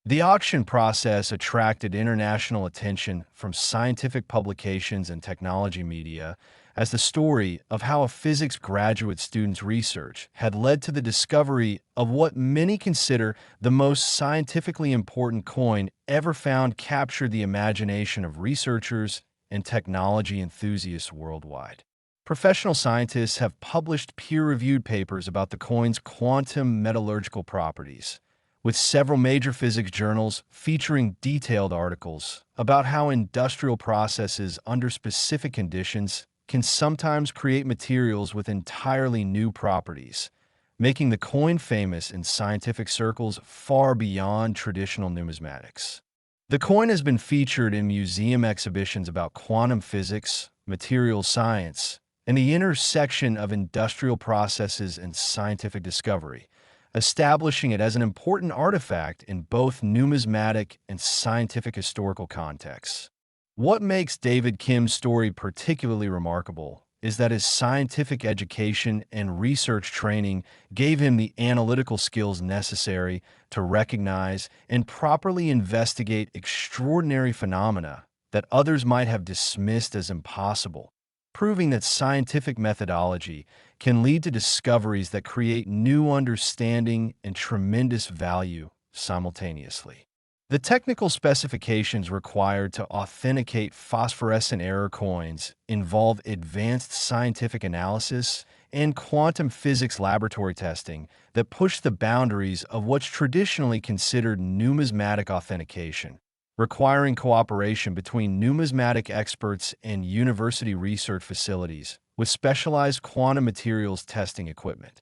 Speaker 1: The auction process attracted international attention from scientific publications and technology media as the story of how a physics graduate student's research had led to the discovery of what many consider the most scientifically important coin ever found captured the imagination of researchers and technology enthusiasts worldwide. Professional scientists have published peer-reviewed papers about the coin's quantum metallurgical properties, with several major physics journals featuring detailed articles about how industrial processes under specific conditions can sometimes create materials with entirely new properties, making the coin famous in scientific circles far beyond traditional numismatics. The coin has been featured in museum exhibitions about quantum physics, materials science, and the intersection of industrial processes and scientific discovery, establishing it as an important artifact in both numismatic and scientific historical contexts. What makes David Kim's story particularly remarkable is that his scientific education and research training gave him the analytical skills necessary to recognize and properly investigate extraordinary phenomena that others might have dismissed as impossible, proving that scientific methodology can lead to discoveries that create new understanding and tremendous value simultaneously. The technical specifications required to authenticate phosphorescent error coins involve advanced scientific analysis and quantum physics laboratory testing that push the boundaries of what's traditionally considered numismatic authentication, requiring cooperation between numismatic experts and university research facilities with specialized quantum materials testing equipment.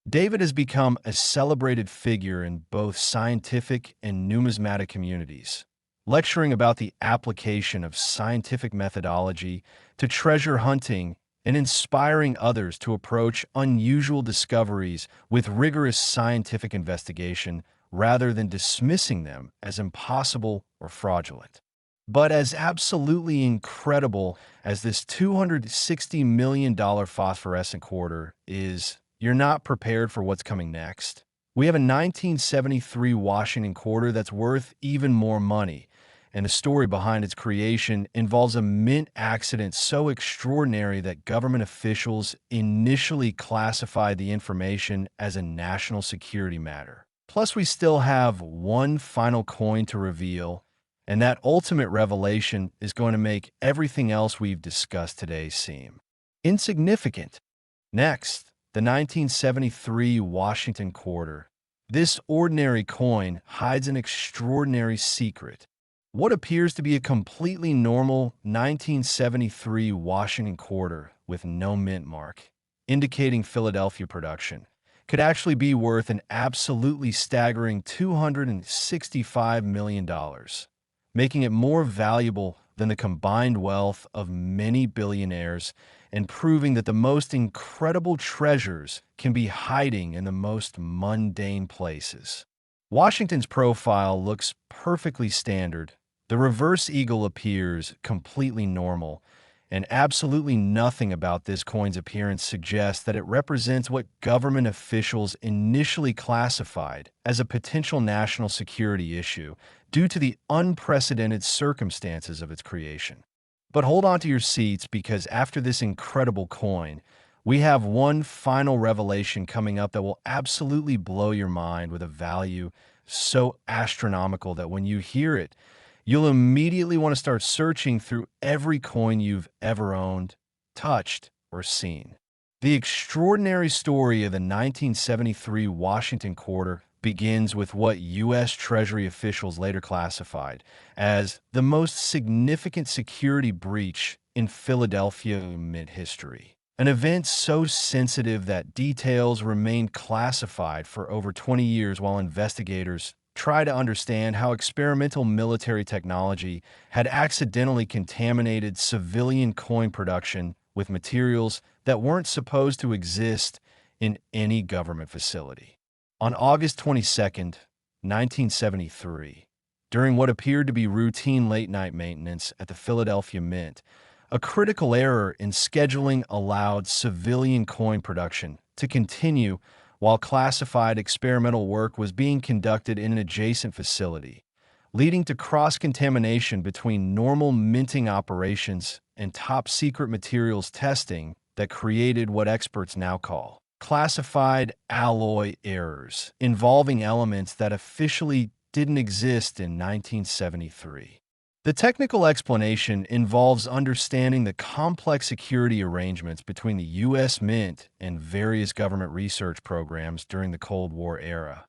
Speaker 1: David has become a celebrated figure in both scientific and numismatic communities, lecturing about the application of scientific methodology to treasure hunting and inspiring others to approach unusual discoveries with rigorous scientific investigation rather than dismissing them as impossible or fraudulent. But as absolutely incredible as this $260 million phosphorescent quarter is, you're not prepared for what's coming next. We have a 1973 Washington quarter that's worth even more money, and the story behind its creation involves a mint accident so extraordinary that government officials initially classified the information as a national security matter. Plus, we still have one final coin to reveal, and that ultimate revelation is going to make everything else we've discussed today seem insignificant. Next, the 1973 Washington quarter. This ordinary coin hides an extraordinary secret. What appears to be a completely normal 1973 Washington quarter with no mint mark, indicating Philadelphia production, could actually be worth an absolutely staggering $265 million, making it more valuable than the combined wealth of many billionaires and proving that the most incredible treasures can be hiding in the most mundane places. Washington's profile looks perfectly standard. The reverse eagle appears completely normal, and absolutely nothing about this coin's appearance suggests that it represents what government officials initially classified as a potential national security issue due to the unprecedented circumstances of its creation. But hold on to your seats, because after this incredible coin, we have one final revelation coming up that will absolutely blow your mind, with a value so astronomical that when you hear it, you'll immediately want to start searching through every coin you've ever owned, touched, or seen. The extraordinary story of the 1973 Washington quarter begins with what U.S. Treasury officials later classified as the most significant security breach in Philadelphia Mint history. An event so sensitive that details remained classified for over 20 years while investigators try to understand how experimental military technology had accidentally contaminated civilian coin production with materials that weren't supposed to exist in any government facility. On August 22, 1973, during what appeared to be routine late-night maintenance at the Philadelphia Mint, a critical error in scheduling allowed civilian coin production to continue while classified experimental work was being conducted in an adjacent facility, leading to cross-contamination between normal minting operations and top-secret materials testing that created what experts now call classified alloy errors, involving elements that officially didn't exist in 1973. The technical explanation involves understanding the complex security arrangements between the U.S. Mint and various government research programs during the Cold War era.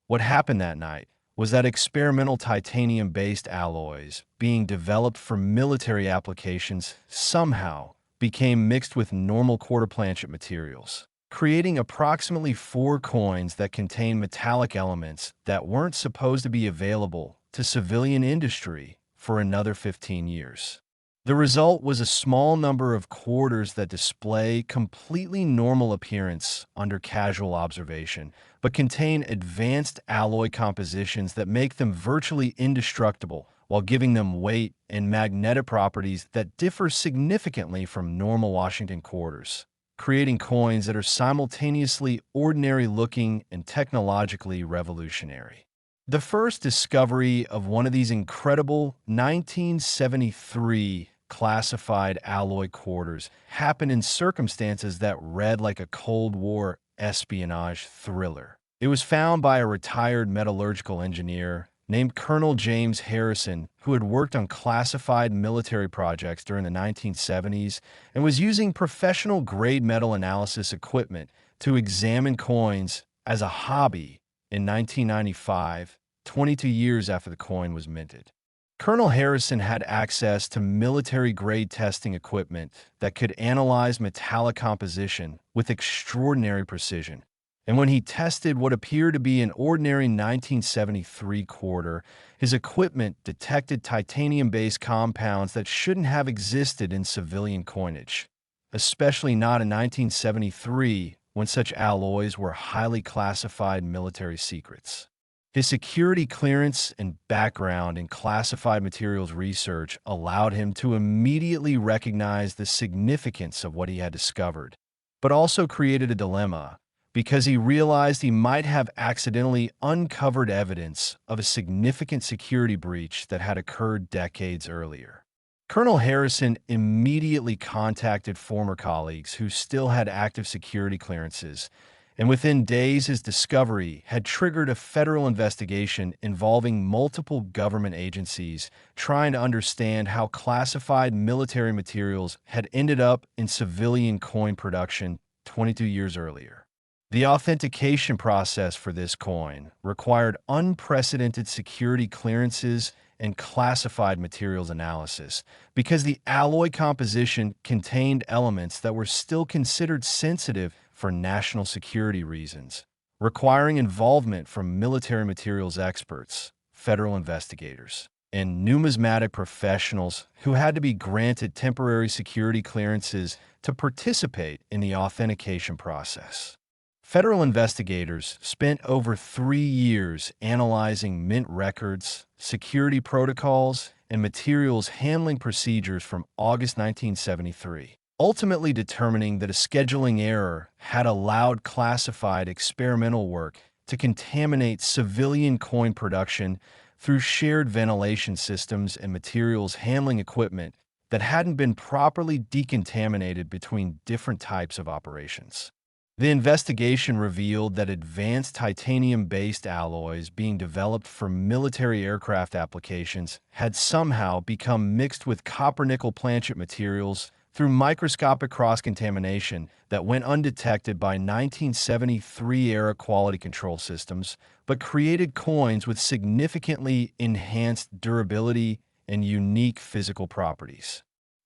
Speaker 1: What happened that night was that experimental titanium-based alloys being developed for military applications somehow became mixed with normal quarter-planchet materials, creating approximately 4 coins that contain metallic elements that weren't supposed to be available to civilian industry for another 15 years. The result was a small number of quarters that display completely normal appearance under casual observation, but contain advanced alloy compositions that make them virtually indestructible while giving them weight and magnetic properties that differ significantly from normal Washington quarters, creating coins that are simultaneously ordinary-looking and technologically revolutionary. The first discovery of one of these incredible 1973 classified alloy quarters happened in circumstances that read like a Cold War espionage thriller. It was found by a retired metallurgical engineer named Colonel James Harrison, who had worked on classified military projects during the 1970s and was using professional-grade metal analysis equipment to examine coins as a hobby in 1995, 22 years after the coin was minted. Colonel Harrison had access to military-grade testing equipment that could analyze metallic composition with extraordinary precision. And when he tested what appeared to be an ordinary 1973 quarter, his equipment detected titanium-based compounds that shouldn't have existed in civilian coinage, especially not in 1973, when such alloys were highly classified military secrets. His security clearance and background in classified materials research allowed him to immediately recognize the significance of what he had discovered, but also created a dilemma, because he realized he might have accidentally uncovered evidence of a significant security breach that had occurred decades earlier. Colonel Harrison immediately contacted former colleagues who still had active security clearances, and within days his discovery had triggered a federal investigation involving multiple government agencies trying to understand how classified military materials had ended up in civilian coin production 22 years earlier. The authentication process for this coin required unprecedented security clearances and classified materials analysis, because the alloy composition contained elements that were still considered sensitive for national security reasons, requiring involvement from military materials experts, federal investigators, and numismatic professionals who had to be granted temporary security clearances to participate in the authentication process. Federal investigators spent over 3 years analyzing mint records, security protocols, and materials handling procedures from August 1973, ultimately determining that a scheduling error had allowed classified experimental work to contaminate civilian coin production through shared ventilation systems and materials handling equipment that hadn't been properly decontaminated between different types of operations. The investigation revealed that advanced titanium-based alloys being developed for military aircraft applications had somehow become mixed with copper-nickel planchet materials through microscopic cross-contamination that went undetected by 1973-era quality control systems, but created coins with significantly enhanced durability and unique physical properties.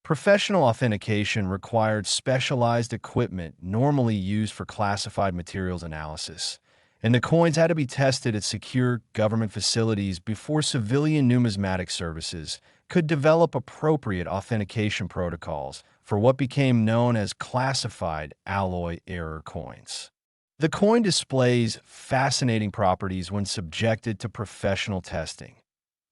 Speaker 1: Professional authentication required specialized equipment normally used for classified materials analysis, and the coins had to be tested at secure government facilities before civilian numismatic services could develop appropriate authentication protocols for what became known as classified alloy error coins. The coin displays fascinating properties when subjected to professional testing.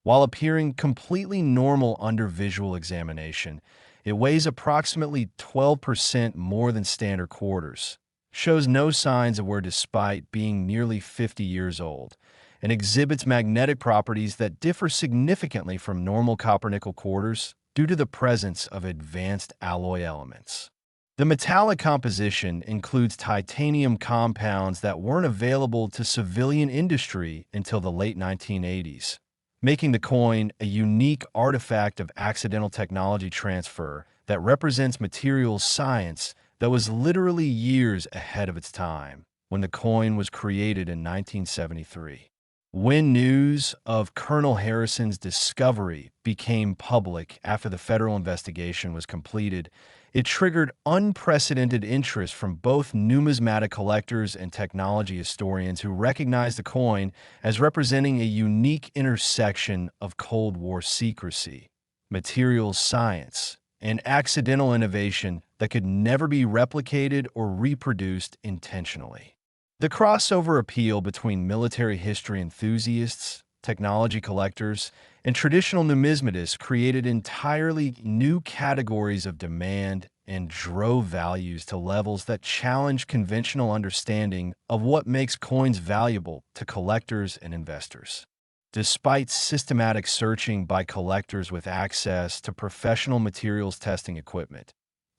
Speaker 1: While appearing completely normal under visual examination, it weighs approximately 12% more than standard quarters, shows no signs of wear despite being nearly 50 years old, and exhibits magnetic properties that differ significantly from normal copper-nickel quarters due to the presence of advanced alloy elements. The metallic composition includes titanium compounds that weren't available to civilian industry until the late 1980s, making the coin a unique artifact of accidental technology transfer that represents materials science that was literally years ahead of its time when the coin was created in 1973. When news of Colonel Harrison's discovery became public after the federal investigation was completed, it triggered unprecedented interest from both numismatic collectors and technology historians who recognized the coin as representing a unique intersection of Cold War secrecy, materials science, and accidental innovation that could never be replicated or reproduced intentionally. The crossover appeal between military history enthusiasts, technology collectors, and traditional numismatists created entirely new categories of demand and drove values to levels that challenge conventional understanding of what makes coins valuable to collectors and investors. Despite systematic searching by collectors with access to professional materials testing equipment,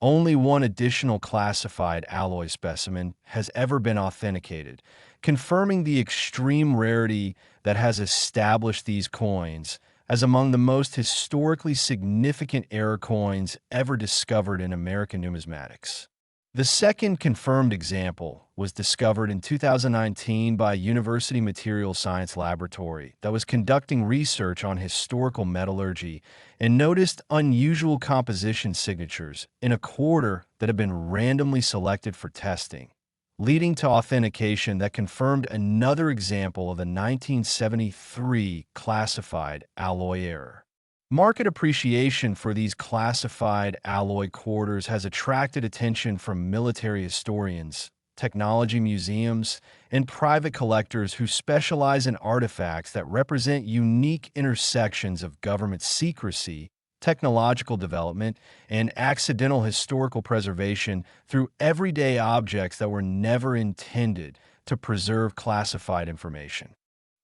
Speaker 1: only one additional classified alloy specimen has ever been authenticated, confirming the extreme rarity that has established these coins as among the most historically significant error coins ever discovered in American numismatics. The second confirmed example was discovered in 2019 by a University Materials Science Laboratory that was conducting research on historical metallurgy and noticed unusual composition signatures in a quarter that had been randomly selected for testing, leading to authentication that confirmed another example of the 1973 classified alloy error. Market appreciation for these classified alloy quarters has attracted attention from military historians, technology museums, and private collectors who specialize in artifacts that represent unique intersections of government secrecy, technological development, and accidental historical preservation through everyday objects that were never intended to preserve classified information.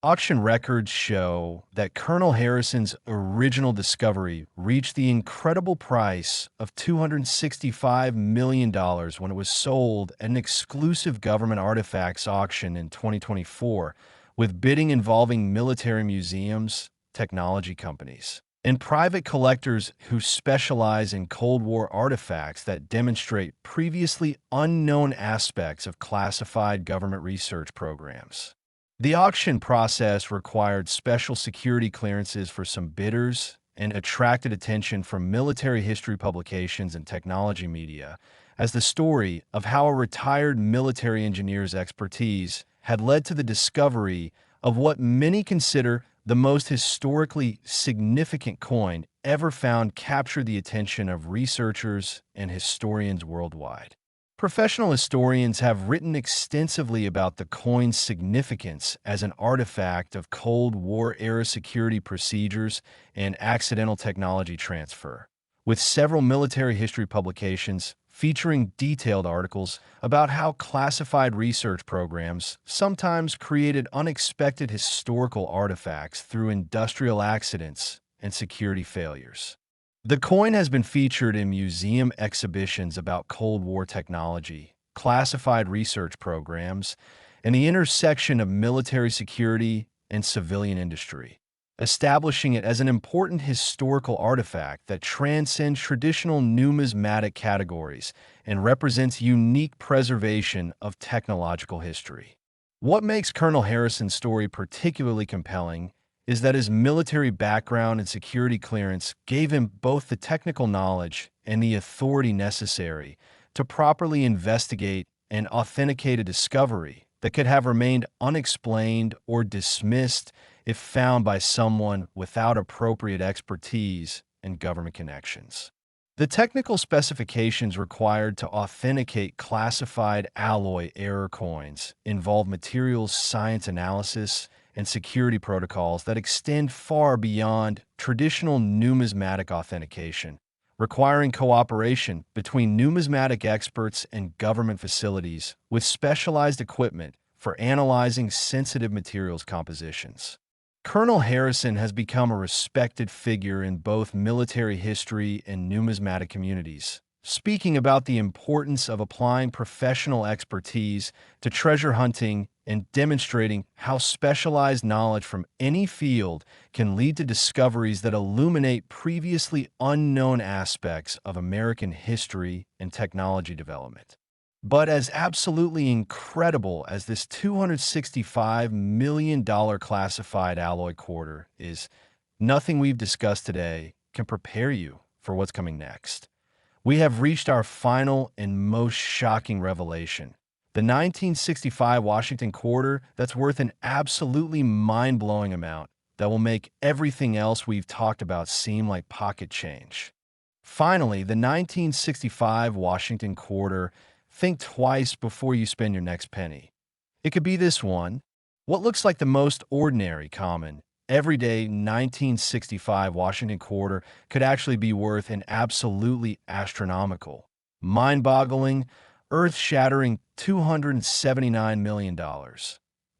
Speaker 1: Auction records show that Colonel Harrison's original discovery reached the incredible price of $265 million when it was sold at an exclusive government artifacts auction in 2024, with bidding involving military museums, technology companies, and private collectors who specialize in Cold War artifacts that demonstrate previously unknown aspects of classified government research programs. The auction process required special security clearances for some bidders and attracted attention from military history publications and technology media as the story of how a retired military engineer's expertise had led to the discovery of what many consider the most historically significant coin ever found captured the attention of researchers and historians worldwide. Professional historians have written extensively about the coin's significance as an artifact of Cold War-era security procedures and accidental technology transfer, with several military history publications featuring detailed articles about how classified research programs sometimes created unexpected historical artifacts through industrial accidents and security failures. The coin has been featured in museum exhibitions about Cold War technology, classified research programs, and the intersection of military security and civilian industry, establishing it as an important historical artifact that transcends traditional numismatic categories and represents unique preservation of technological history. What makes Colonel Harrison's story particularly compelling is that his military background and security clearance gave him both the technical knowledge and the authority necessary to properly investigate and authenticate a discovery that could have remained unexplained or dismissed if found by someone without appropriate expertise and government connections. The technical specifications required to authenticate classified alloy error coins involve materials science analysis and security protocols that extend far beyond traditional numismatic authentication, requiring cooperation between numismatic experts and government facilities with specialized equipment for analyzing sensitive materials compositions. Colonel Harrison has become a respected figure in both military history and numismatic communities, speaking about the importance of applying professional expertise to treasure hunting and demonstrating how specialized knowledge from any field can lead to discoveries that illuminate previously unknown aspects of American history and technology development. But as absolutely incredible as this $265 million classified alloy quarter is, nothing we've discussed today can prepare you for what's coming next. We have reached our final and most shocking revelation. The 1965 Washington quarter that's worth an absolutely mind-blowing amount that will make everything else we've talked about seem like pocket change. Finally, the 1965 Washington quarter. Think twice before you spend your next penny. It could be this one. What looks like the most ordinary, common, everyday 1965 Washington quarter could actually be worth an absolutely astronomical, mind-boggling, earth-shattering $279 million,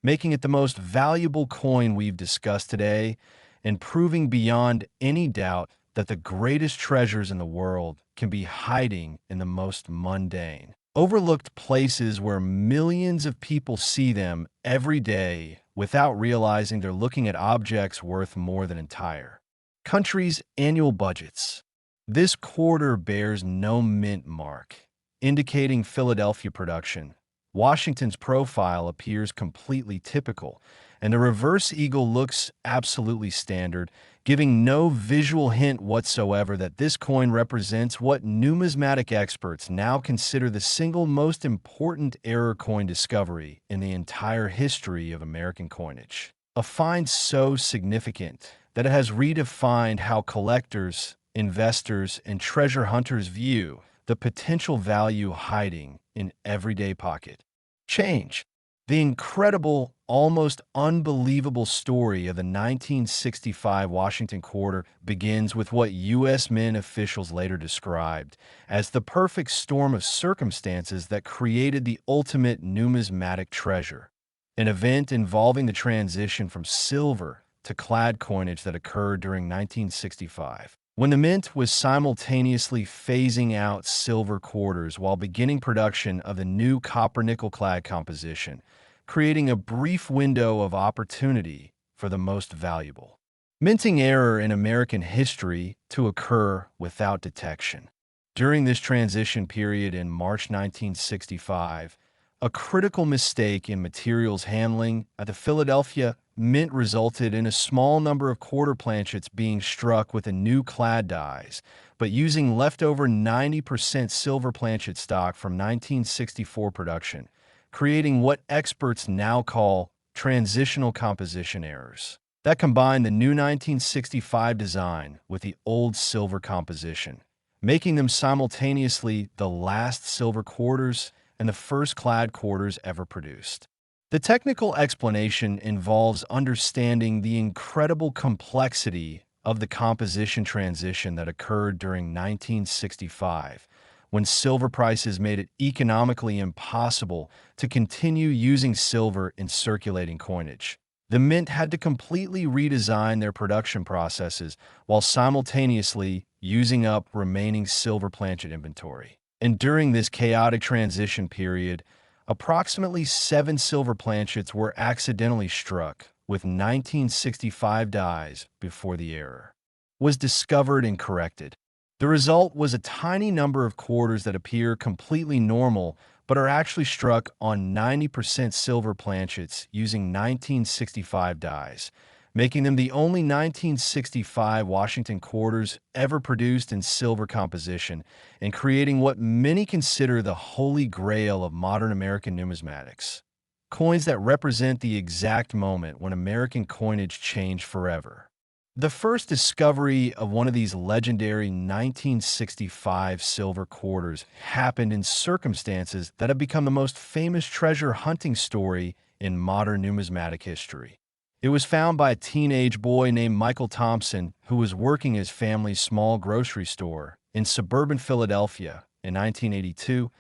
Speaker 1: making it the most valuable coin we've discussed today and proving beyond any doubt that the greatest treasures in the world can be hiding in the most mundane, overlooked places where millions of people see them every day without realizing they're looking at objects worth more than entire countries' annual budgets. This quarter bears no mint mark, indicating Philadelphia production. Washington's profile appears completely typical, and the reverse eagle looks absolutely standard, giving no visual hint whatsoever that this coin represents what numismatic experts now consider the single most important error coin discovery in the entire history of American coinage. A find so significant that it has redefined how collectors, investors, and treasure hunters view the potential value hiding in everyday pocket change. The incredible, almost unbelievable story of the 1965 Washington quarter begins with what U.S. Mint officials later described as the perfect storm of circumstances that created the ultimate numismatic treasure, an event involving the transition from silver to clad coinage that occurred during 1965, when the Mint was simultaneously phasing out silver quarters while beginning production of the new copper-nickel clad composition, creating a brief window of opportunity for the most valuable minting error in American history to occur without detection. During this transition period in March 1965, a critical mistake in materials handling at the Philadelphia Mint resulted in a small number of quarter planchets being struck with a new clad dies, but using leftover 90% silver planchet stock from 1964 production, creating what experts now call transitional composition errors that combine the new 1965 design with the old silver composition, making them simultaneously the last silver quarters and the first clad quarters ever produced. The technical explanation involves understanding the incredible complexity of the composition transition that occurred during 1965, when silver prices made it economically impossible to continue using silver in circulating coinage. The mint had to completely redesign their production processes while simultaneously using up remaining silver planchet inventory. And during this chaotic transition period, approximately 7 silver planchets were accidentally struck with 1965 dies before the error was discovered and corrected. The result was a tiny number of quarters that appear completely normal but are actually struck on 90% silver planchets using 1965 dies, making them the only 1965 Washington quarters ever produced in silver composition and creating what many consider the holy grail of modern American numismatics. Coins that represent the exact moment when American coinage changed forever. The first discovery of one of these legendary 1965 silver quarters happened in circumstances that have become the most famous treasure hunting story in modern numismatic history. It was found by a teenage boy named Michael Thompson who was working his family's small grocery store in suburban Philadelphia in 1982,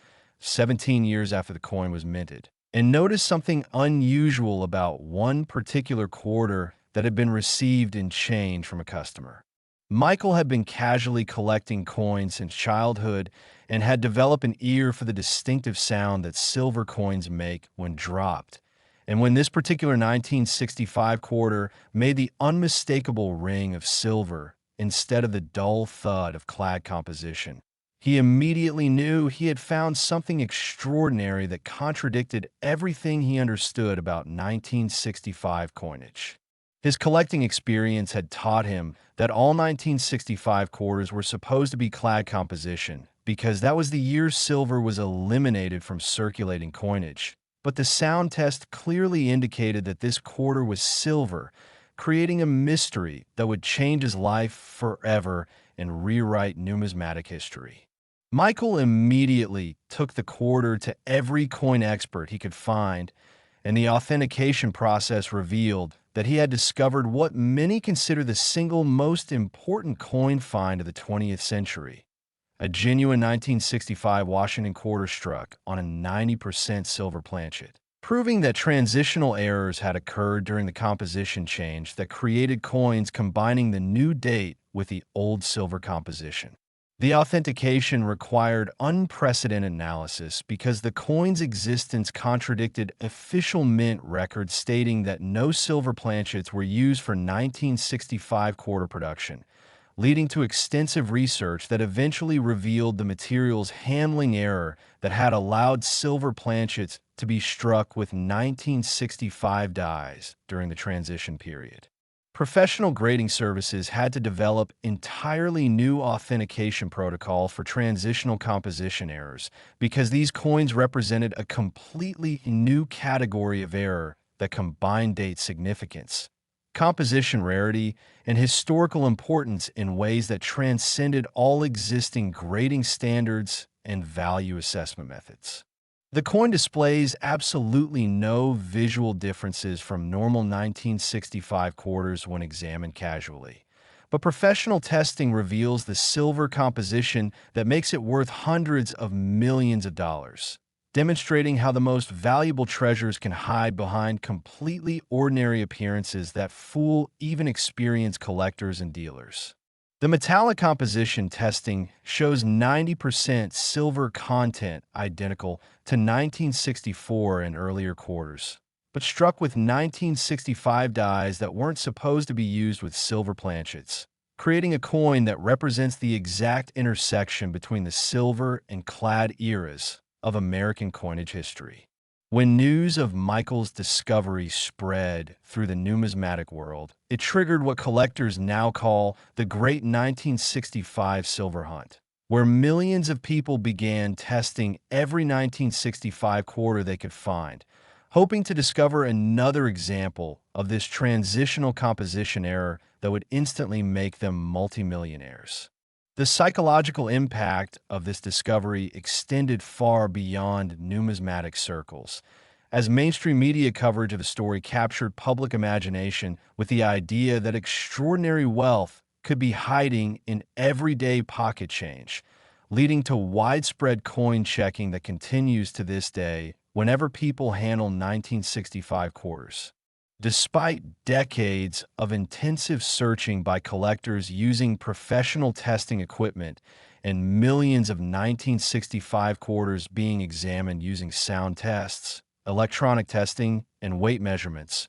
Speaker 1: 17 years after the coin was minted, and noticed something unusual about one particular quarter that had been received in change from a customer. Michael had been casually collecting coins since childhood and had developed an ear for the distinctive sound that silver coins make when dropped. And when this particular 1965 quarter made the unmistakable ring of silver instead of the dull thud of clad composition, he immediately knew he had found something extraordinary that contradicted everything he understood about 1965 coinage. His collecting experience had taught him that all 1965 quarters were supposed to be clad composition because that was the year silver was eliminated from circulating coinage. But the sound test clearly indicated that this quarter was silver, creating a mystery that would change his life forever and rewrite numismatic history. Michael immediately took the quarter to every coin expert he could find, and the authentication process revealed that he had discovered what many consider the single most important coin find of the 20th century. A genuine 1965 Washington quarter struck on a 90% silver planchet, proving that transitional errors had occurred during the composition change that created coins combining the new date with the old silver composition. The authentication required unprecedented analysis because the coin's existence contradicted official mint records stating that no silver planchets were used for 1965 quarter production, leading to extensive research that eventually revealed the material's handling error that had allowed silver planchets to be struck with 1965 dies during the transition period. Professional grading services had to develop entirely new authentication protocol for transitional composition errors because these coins represented a completely new category of error that combined date significance, composition rarity, and historical importance in ways that transcended all existing grading standards and value assessment methods. The coin displays absolutely no visual differences from normal 1965 quarters when examined casually, but professional testing reveals the silver composition that makes it worth hundreds of millions of dollars, demonstrating how the most valuable treasures can hide behind completely ordinary appearances that fool even experienced collectors and dealers. The metallic composition testing shows 90% silver content identical to 1964 and earlier quarters, but struck with 1965 dies that weren't supposed to be used with silver planchets, creating a coin that represents the exact intersection between the silver and clad eras of American coinage history. When news of Michael's discovery spread through the numismatic world, it triggered what collectors now call the Great 1965 Silver Hunt, where millions of people began testing every 1965 quarter they could find, hoping to discover another example of this transitional composition error that would instantly make them multimillionaires. The psychological impact of this discovery extended far beyond numismatic circles, as mainstream media coverage of the story captured public imagination with the idea that extraordinary wealth could be hiding in everyday pocket change, leading to widespread coin checking that continues to this day whenever people handle 1965 quarters. Despite decades of intensive searching by collectors using professional testing equipment and millions of 1965 quarters being examined using sound tests, electronic testing, and weight measurements,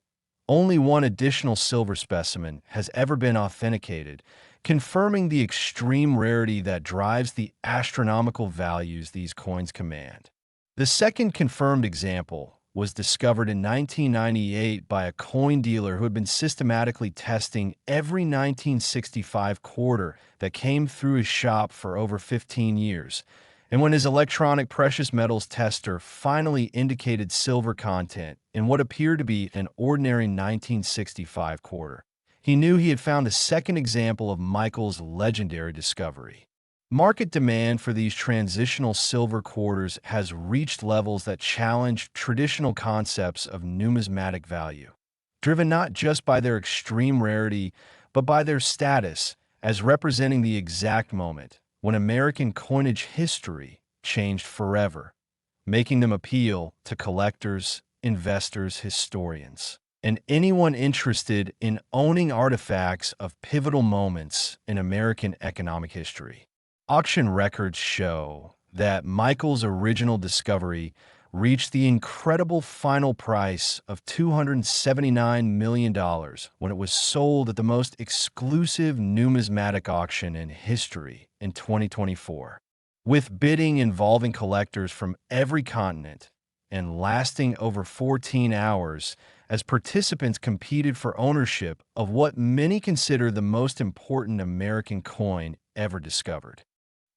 Speaker 1: only one additional silver specimen has ever been authenticated, confirming the extreme rarity that drives the astronomical values these coins command. The second confirmed example was discovered in 1998 by a coin dealer who had been systematically testing every 1965 quarter that came through his shop for over 15 years. And when his electronic precious metals tester finally indicated silver content in what appeared to be an ordinary 1965 quarter, he knew he had found a second example of Michael's legendary discovery. Market demand for these transitional silver quarters has reached levels that challenge traditional concepts of numismatic value, driven not just by their extreme rarity, but by their status as representing the exact moment when American coinage history changed forever, making them appeal to collectors, investors, historians, and anyone interested in owning artifacts of pivotal moments in American economic history. Auction records show that Michael's original discovery reached the incredible final price of $279 million when it was sold at the most exclusive numismatic auction in history in 2024. With bidding involving collectors from every continent and lasting over 14 hours as participants competed for ownership of what many consider the most important American coin ever discovered.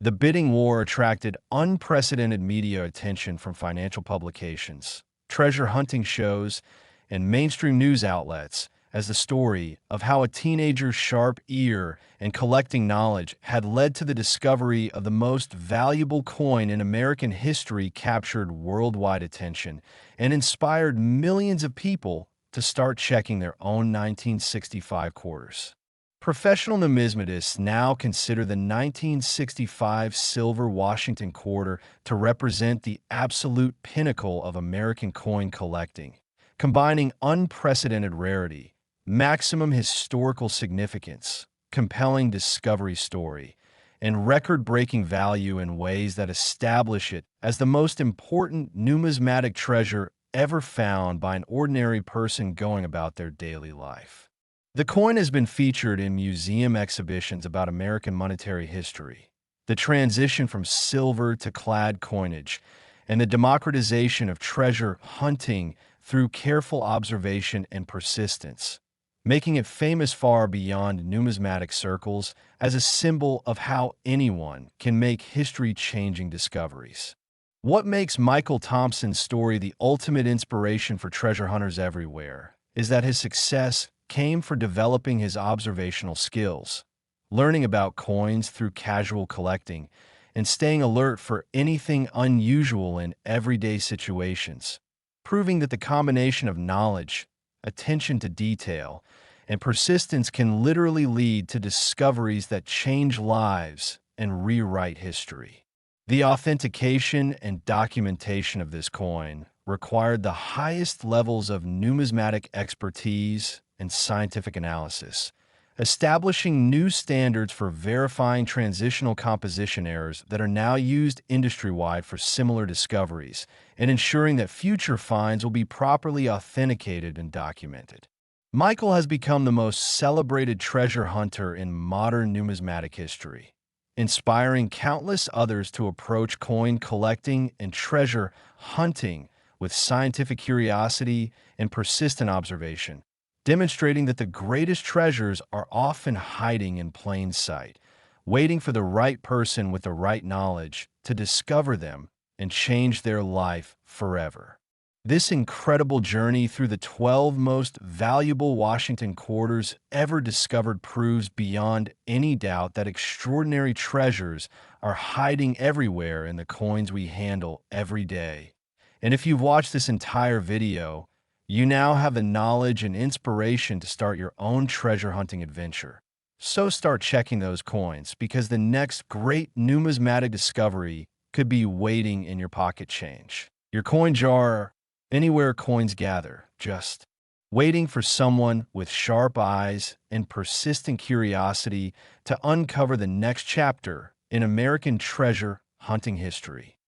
Speaker 1: The bidding war attracted unprecedented media attention from financial publications, treasure hunting shows, and mainstream news outlets as the story of how a teenager's sharp ear and collecting knowledge had led to the discovery of the most valuable coin in American history captured worldwide attention and inspired millions of people to start checking their own 1965 quarters. Professional numismatists now consider the 1965 silver Washington quarter to represent the absolute pinnacle of American coin collecting, combining unprecedented rarity, maximum historical significance, compelling discovery story, and record-breaking value in ways that establish it as the most important numismatic treasure ever found by an ordinary person going about their daily life. The coin has been featured in museum exhibitions about American monetary history, the transition from silver to clad coinage, and the democratization of treasure hunting through careful observation and persistence, making it famous far beyond numismatic circles as a symbol of how anyone can make history-changing discoveries. What makes Michael Thompson's story the ultimate inspiration for treasure hunters everywhere is that his success came from developing his observational skills, learning about coins through casual collecting, and staying alert for anything unusual in everyday situations, proving that the combination of knowledge, attention to detail, and persistence can literally lead to discoveries that change lives and rewrite history. The authentication and documentation of this coin required the highest levels of numismatic expertise and scientific analysis, establishing new standards for verifying transitional composition errors that are now used industry-wide for similar discoveries, and ensuring that future finds will be properly authenticated and documented. Michael has become the most celebrated treasure hunter in modern numismatic history, inspiring countless others to approach coin collecting and treasure hunting with scientific curiosity and persistent observation, demonstrating that the greatest treasures are often hiding in plain sight, waiting for the right person with the right knowledge to discover them and change their life forever. This incredible journey through the 12 most valuable Washington quarters ever discovered proves beyond any doubt that extraordinary treasures are hiding everywhere in the coins we handle every day. And if you've watched this entire video, you now have the knowledge and inspiration to start your own treasure hunting adventure. So start checking those coins because the next great numismatic discovery could be waiting in your pocket change. Your coin jar, anywhere coins gather, just waiting for someone with sharp eyes and persistent curiosity to uncover the next chapter in American treasure hunting history.